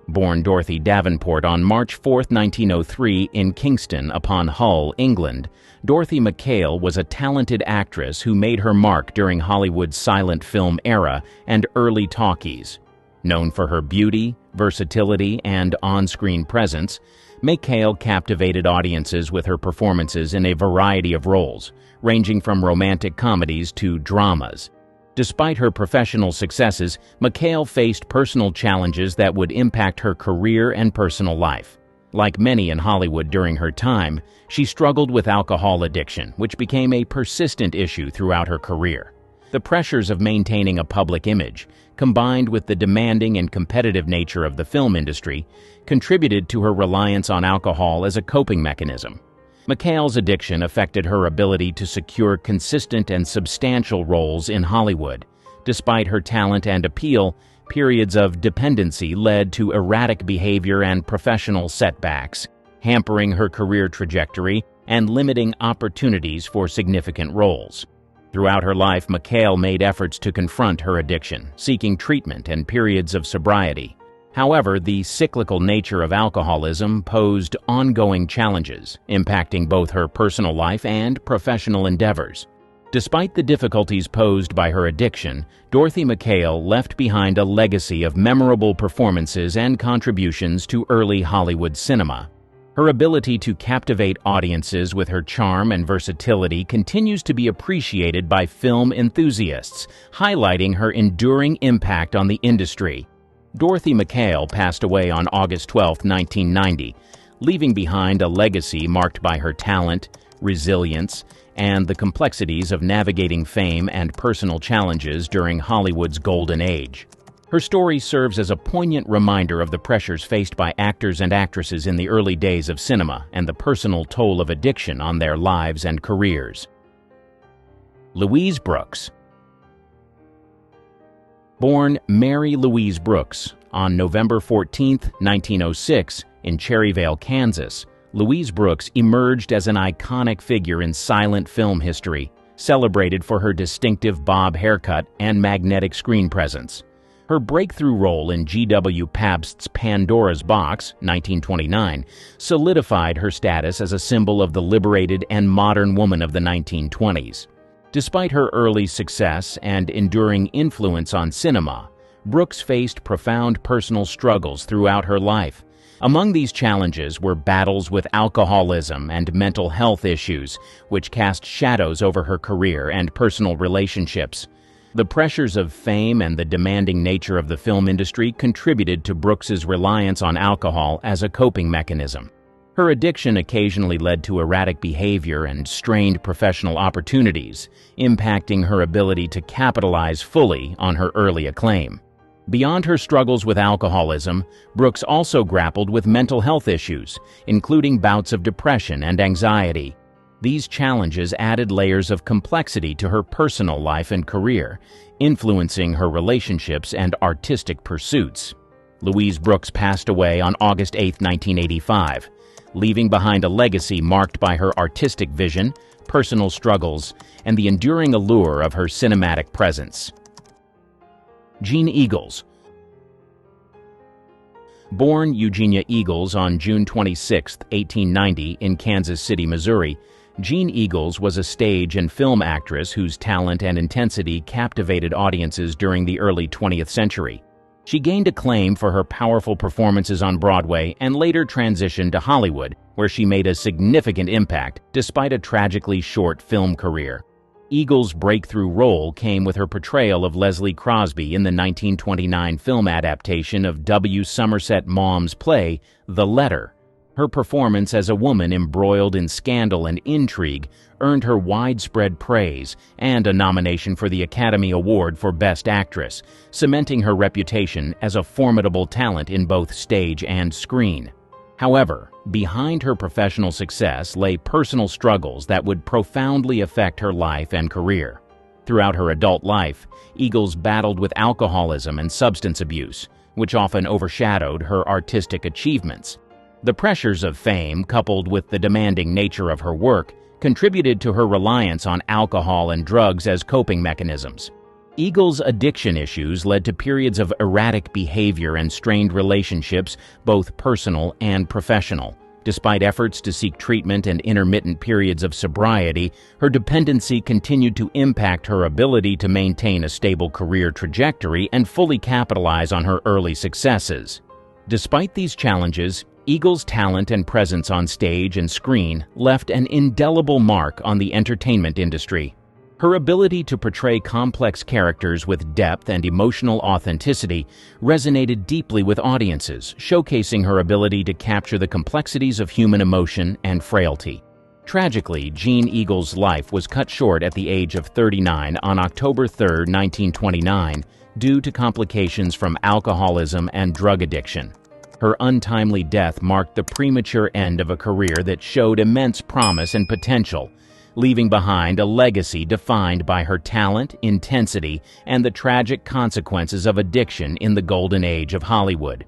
B: Born Dorothy Davenport on March 4, 1903 in Kingston upon Hull, England, Dorothy McHale was a talented actress who made her mark during Hollywood's silent film era and early talkies. Known for her beauty, versatility, and on-screen presence, McHale captivated audiences with her performances in a variety of roles, ranging from romantic comedies to dramas. Despite her professional successes, McHale faced personal challenges that would impact her career and personal life. Like many in Hollywood during her time, she struggled with alcohol addiction, which became a persistent issue throughout her career. The pressures of maintaining a public image, combined with the demanding and competitive nature of the film industry, contributed to her reliance on alcohol as a coping mechanism. McHale's addiction affected her ability to secure consistent and substantial roles in Hollywood. Despite her talent and appeal, periods of dependency led to erratic behavior and professional setbacks, hampering her career trajectory and limiting opportunities for significant roles. Throughout her life, McHale made efforts to confront her addiction, seeking treatment and periods of sobriety. However, the cyclical nature of alcoholism posed ongoing challenges, impacting both her personal life and professional endeavors. Despite the difficulties posed by her addiction, Dorothy McHale left behind a legacy of memorable performances and contributions to early Hollywood cinema. Her ability to captivate audiences with her charm and versatility continues to be appreciated by film enthusiasts, highlighting her enduring impact on the industry. Dorothy McHale passed away on August 12, 1990, leaving behind a legacy marked by her talent, resilience, and the complexities of navigating fame and personal challenges during Hollywood's golden age. Her story serves as a poignant reminder of the pressures faced by actors and actresses in the early days of cinema and the personal toll of addiction on their lives and careers. Louise Brooks. Born Mary Louise Brooks on November 14, 1906, in Cherryvale, Kansas, Louise Brooks emerged as an iconic figure in silent film history, celebrated for her distinctive bob haircut and magnetic screen presence. Her breakthrough role in G.W. Pabst's Pandora's Box, 1929, solidified her status as a symbol of the liberated and modern woman of the 1920s. Despite her early success and enduring influence on cinema, Brooks faced profound personal struggles throughout her life. Among these challenges were battles with alcoholism and mental health issues, which cast shadows over her career and personal relationships. The pressures of fame and the demanding nature of the film industry contributed to Brooks's reliance on alcohol as a coping mechanism. Her addiction occasionally led to erratic behavior and strained professional opportunities, impacting her ability to capitalize fully on her early acclaim. Beyond her struggles with alcoholism, Brooks also grappled with mental health issues, including bouts of depression and anxiety. These challenges added layers of complexity to her personal life and career, influencing her relationships and artistic pursuits. Louise Brooks passed away on August 8, 1985. Leaving behind a legacy marked by her artistic vision, personal struggles, and the enduring allure of her cinematic presence. Jean Eagles. Born Eugenia Eagles on June 26, 1890, in Kansas City, Missouri, Jean Eagles was a stage and film actress whose talent and intensity captivated audiences during the early 20th century. She gained acclaim for her powerful performances on Broadway and later transitioned to Hollywood, where she made a significant impact despite a tragically short film career. Eagle's breakthrough role came with her portrayal of Leslie Crosby in the 1929 film adaptation of W. Somerset Maugham's play, The Letter. Her performance as a woman embroiled in scandal and intrigue earned her widespread praise and a nomination for the Academy Award for Best Actress, cementing her reputation as a formidable talent in both stage and screen. However, behind her professional success lay personal struggles that would profoundly affect her life and career. Throughout her adult life, Eagles battled with alcoholism and substance abuse, which often overshadowed her artistic achievements. The pressures of fame, coupled with the demanding nature of her work, contributed to her reliance on alcohol and drugs as coping mechanisms. Eagle's addiction issues led to periods of erratic behavior and strained relationships, both personal and professional. Despite efforts to seek treatment and intermittent periods of sobriety, her dependency continued to impact her ability to maintain a stable career trajectory and fully capitalize on her early successes. Despite these challenges, Eagle's talent and presence on stage and screen left an indelible mark on the entertainment industry. Her ability to portray complex characters with depth and emotional authenticity resonated deeply with audiences, showcasing her ability to capture the complexities of human emotion and frailty. Tragically, Jean Eagle's life was cut short at the age of 39 on October 3, 1929, due to complications from alcoholism and drug addiction. Her untimely death marked the premature end of a career that showed immense promise and potential, leaving behind a legacy defined by her talent, intensity, and the tragic consequences of addiction in the golden age of Hollywood.